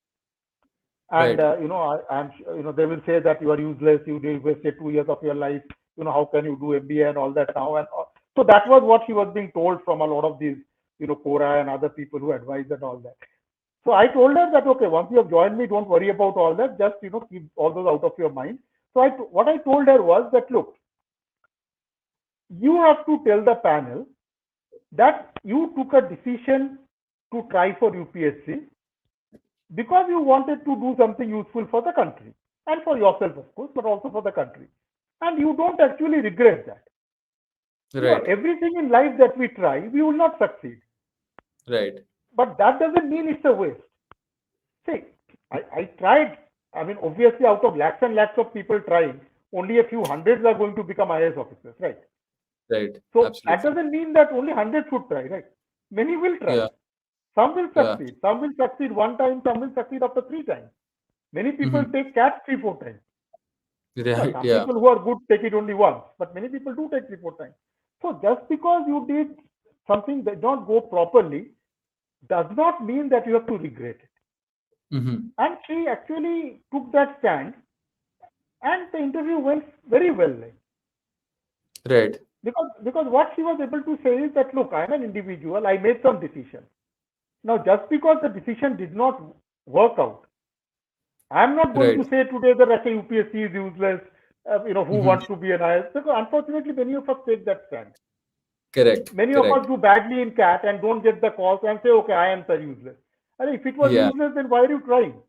And Right. they will say that you are useless, you wasted 2 years of your life. How can you do MBA and all that now? And so that was what she was being told from a lot of these, Quora and other people who advise and all that. So I told her that, okay, once you have joined me, don't worry about all that. Just, keep all those out of your mind. So what I told her was that, look, you have to tell the panel that you took a decision to try for UPSC because you wanted to do something useful for the country and for yourself, of course, but also for the country. And you don't actually regret that. Right. Everything in life that we try, we will not succeed. Right. But that doesn't mean it's a waste. See, I tried. I mean, obviously, out of lakhs and lakhs of people trying, only a few hundreds are going to become IAS officers, right? Right. So that Absolutely. doesn't mean that only hundreds should try, right? Many will try. Yeah. Some will Yeah. succeed. Some will succeed one time. Some will succeed after 3 times. Many people Hmm. take CAT 3-4 times. Right. Some Yeah. people who are good take it only once, but many people do take 3-4 times. So just because you did something that not go properly does not mean that you have to regret it. Hmm. And she actually took that stand, and the interview went very well. Like, Right. because what she was able to say is that, look, I'm an individual. I made some decision. Now, just because the decision did not work out, I'm not going to Right. say today that okay, UPSC is useless. Who Hmm. wants to be an IS? Because unfortunately, many of us take that stand. Correct. Many of us Correct. do badly in CAT and don't get the calls and say, okay, I am so useless. And if it was Yeah. useless, then why are you trying?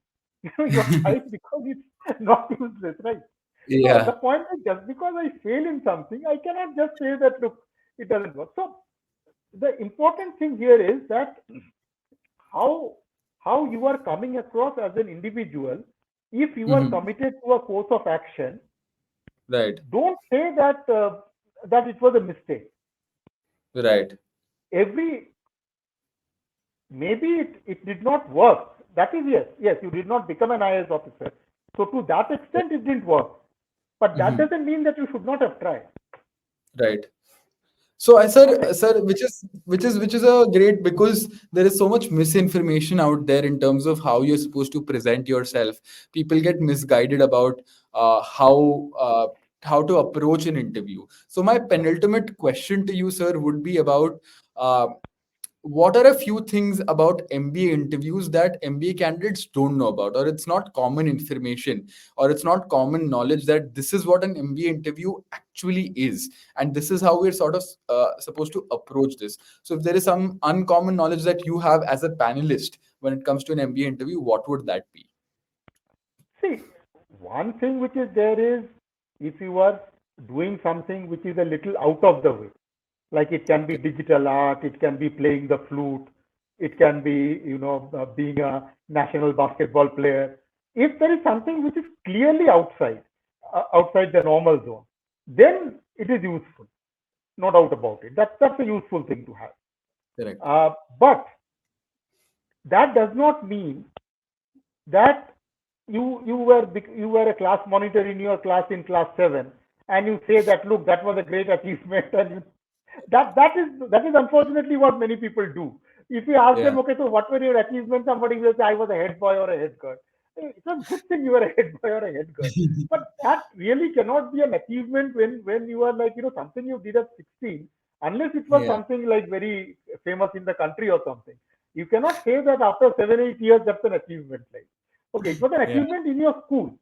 You're trying because it's not useless, right? So the Yeah. point is, just because I fail in something, I cannot just say that, look, it doesn't work. So the important thing here is that how how you are coming across as an individual. If you are Hmm. committed to a course of action, Right. don't say that it was a mistake. Right. Every maybe it did not work. That is, yes, you did not become an IAS officer. So to that extent, it didn't work. But that Hmm. doesn't mean that you should not have tried. Right. So, Okay. sir, which is a great, because there is so much misinformation out there in terms of how you're supposed to present yourself. People get misguided about how to approach an interview. So, my penultimate question to you, sir, would be about uh, what are a few things about MBA interviews that MBA candidates don't know about, or it's not common information, or it's not common knowledge that this is what an MBA interview actually is, and this is how we're sort of supposed to approach this. So, if there is some uncommon knowledge that you have as a panelist when it comes to an MBA interview, what would that be? See, one thing which is there is if you are doing something which is a little out of the way, like it can be Okay. digital art, it can be playing the flute, it can be, being a national basketball player. If there is something which is clearly outside the normal zone, then it is useful, no doubt about it. That's a useful thing to have. Correct. But that does not mean that you were a class monitor in your class in class 7, and you say that, look, that was a great achievement, and that is unfortunately what many people do. If you ask Yeah. them, okay, so what were your achievements, somebody will say, I was a head boy or a head girl. It's a good thing you were a head boy or a head girl, but that really cannot be an achievement when you are like, something you did at 16, unless it was Yeah. something like very famous in the country or something. You cannot say that after 7 8 years that's an achievement. Like, okay, it was an Yeah. achievement in your school,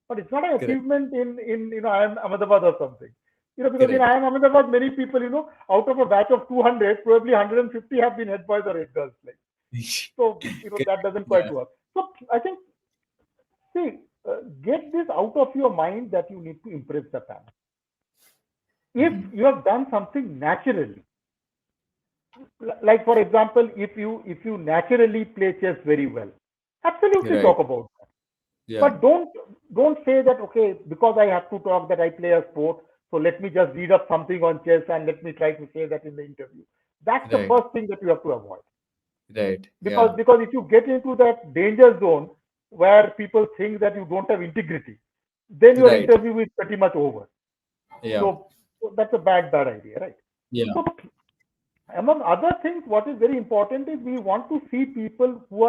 but it's not an Correct. achievement in IIM Ahmedabad or something. Because in Correct. IIM Ahmedabad, many people, out of a batch of 200, probably 150 have been head boys or head girls. Like, so, Correct. that doesn't quite Yeah. work. So I think, see, get this out of your mind that you need to impress the panel. If Mhm. you have done something naturally, like for example, if you naturally play chess very well, absolutely Right. talk about. Yeah. But don't say that, okay, because I have to talk that I play a sport, so let me just read up something on chess and let me try to say that in the interview. That's the Right. first thing that you have to avoid. Right. Because Yeah. because if you get into that danger zone where people think that you don't have integrity, then your Right. interview is pretty much over. Yeah. So that's a bad idea, right? Yeah. So among other things, what is very important is we want to see people who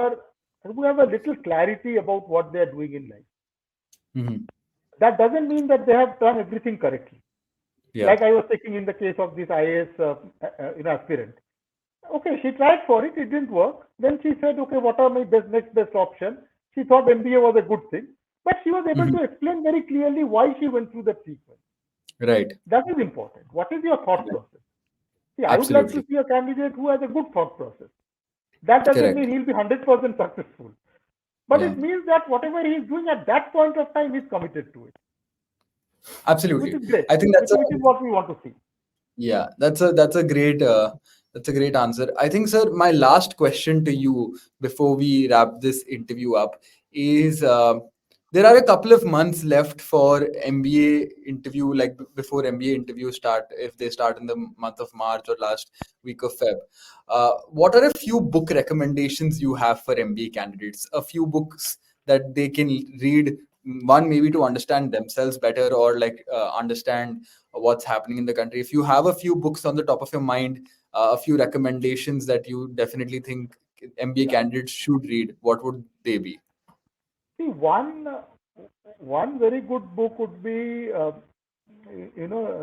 have a little clarity about what they are doing in life. Hmm. That doesn't mean that they have done everything correctly. Yeah. Like I was taking in the case of this IAS aspirant. Okay, she tried for it, it didn't work. Then she said, okay, what are my next best option? She thought MBA was a good thing, but she was able Hmm. to explain very clearly why she went through that sequence. Right. That is important. What is your thought Right. process? See, I would like to Absolutely. see a candidate who has a good thought process. That doesn't Correct. mean he'll be 100% successful, but Yeah. it means that whatever he's doing at that point of time, he's committed to it, which Absolutely. is great, I think which, that's a which is what we want to see. yeah. That's a great answer. I think, sir, my last question to you before we wrap this interview up is there are a couple of months left for MBA interview, like before MBA interviews start, if they start in the month of March or last week of Feb. What are a few book recommendations you have for MBA candidates? A few books that they can read, one maybe to understand themselves better, or like understand what's happening in the country. If you have a few books on the top of your mind, a few recommendations that you definitely think MBA Yeah. candidates should read, what would they be? See, one very good book would be,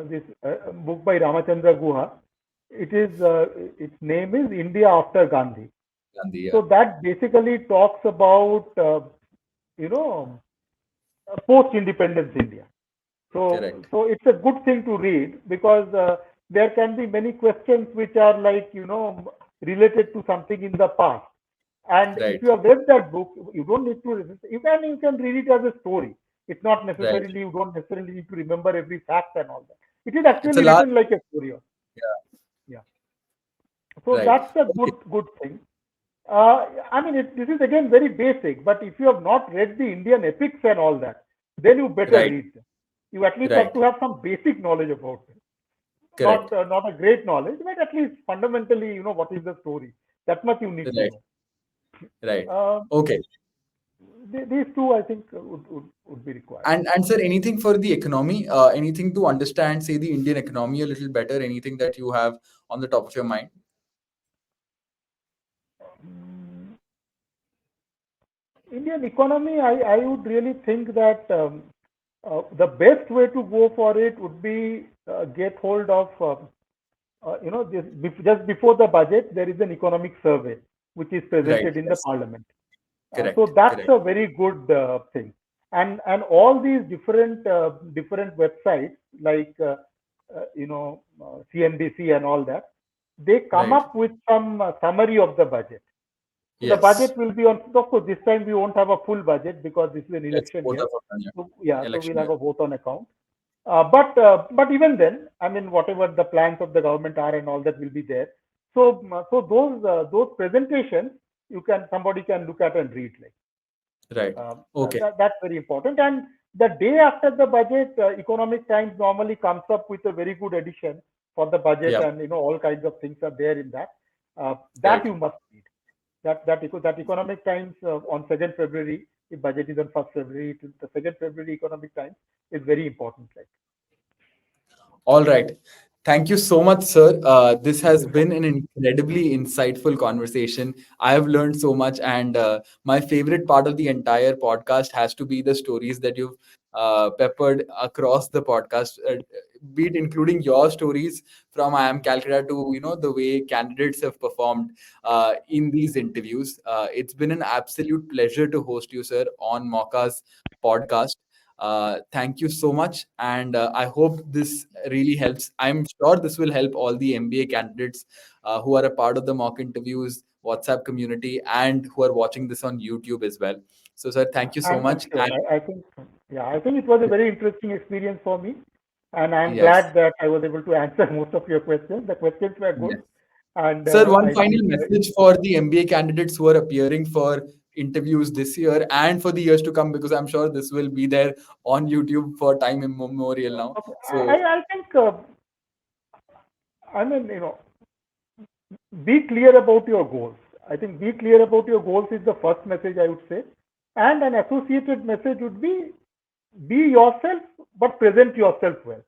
this book by Ramachandra Guha. Its name is India After Gandhi. Gandhi, yeah. So that basically talks about, you know, post-independence India. So, Correct. so it's a good thing to read because there can be many questions which are like, related to something in the past. And if Right. you have read that book, you don't need to, you can read it as a story. It's not Right. necessarily, you don't necessarily need to remember every fact and all that. It is It's a actually large, written like a story. yeah. Yeah. So Right. that's a Okay. good thing. I mean, this is again very basic, but if you have not read the Indian epics and all that, then you better Right. read them. You at least have Right. to have some basic knowledge about them. Not Correct. not a great knowledge, but at least fundamentally, what is the story. That much you need to Right. know. Right. Um, Okay. these two, I think, would be required. And sir, anything for the economy? Anything to understand, say, the Indian economy a little better? Anything that you have on the top of your mind? Mm, Indian economy, I would really think that the best way to go for it would be get hold of just before the budget, there is an economic survey which is Right. presented in the Yes. parliament. So Correct. that's Correct. a very good thing. And all these different websites like CNBC and all that, they come Right. up with some summary of the budget. So the Yes. budget will be on. Of course, this time we won't have a full budget because this is an It's election both year. of us, yeah. So yeah, so Election we'll year. have a vote on account. But even then, I mean, whatever the plans of the government are and all that will be there. So those presentations somebody can look at and read, like. Right. Okay. That's very important. And the day after the budget, Economic Times normally comes up with a very good edition for the budget, Yeah. and all kinds of things are there in that. That Right. you must read. That Economic Times on 2nd February, if budget is on 1st February, the 2nd February Economic Times is very important. Like. All right. Thank you so much, sir. This has You're welcome. been an incredibly insightful conversation. I have learned so much, and my favorite part of the entire podcast has to be the stories that you've peppered across the podcast, be it including your stories from IIM Calcutta to the way candidates have performed in these interviews. It's been an absolute pleasure to host you, sir, on Mocha's podcast. Thank you so much, and I hope this really helps. I'm sure this will help all the MBA candidates who are a part of the mock interviews WhatsApp community and who are watching this on YouTube as well. So, sir, thank you so I'm much. sure. And I think, yeah, I think it was a very interesting experience for me, and I'm yes, glad that I was able to answer most of your questions. The questions were good, yes. and Sir, one I final think, message for the MBA candidates who are appearing for interviews this year and for the years to come, because I'm sure this will be there on YouTube for time immemorial now. okay, So, I think, I mean, be clear about your goals. I think be clear about your goals is the first message I would say, and an associated message would be yourself, but present yourself well.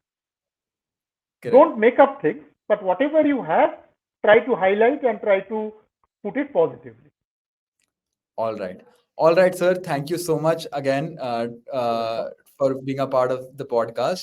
correct. Don't make up things, but whatever you have, try to highlight and try to put it positively. All right. All right, sir. Thank you so much again You're welcome. for being a part of the podcast.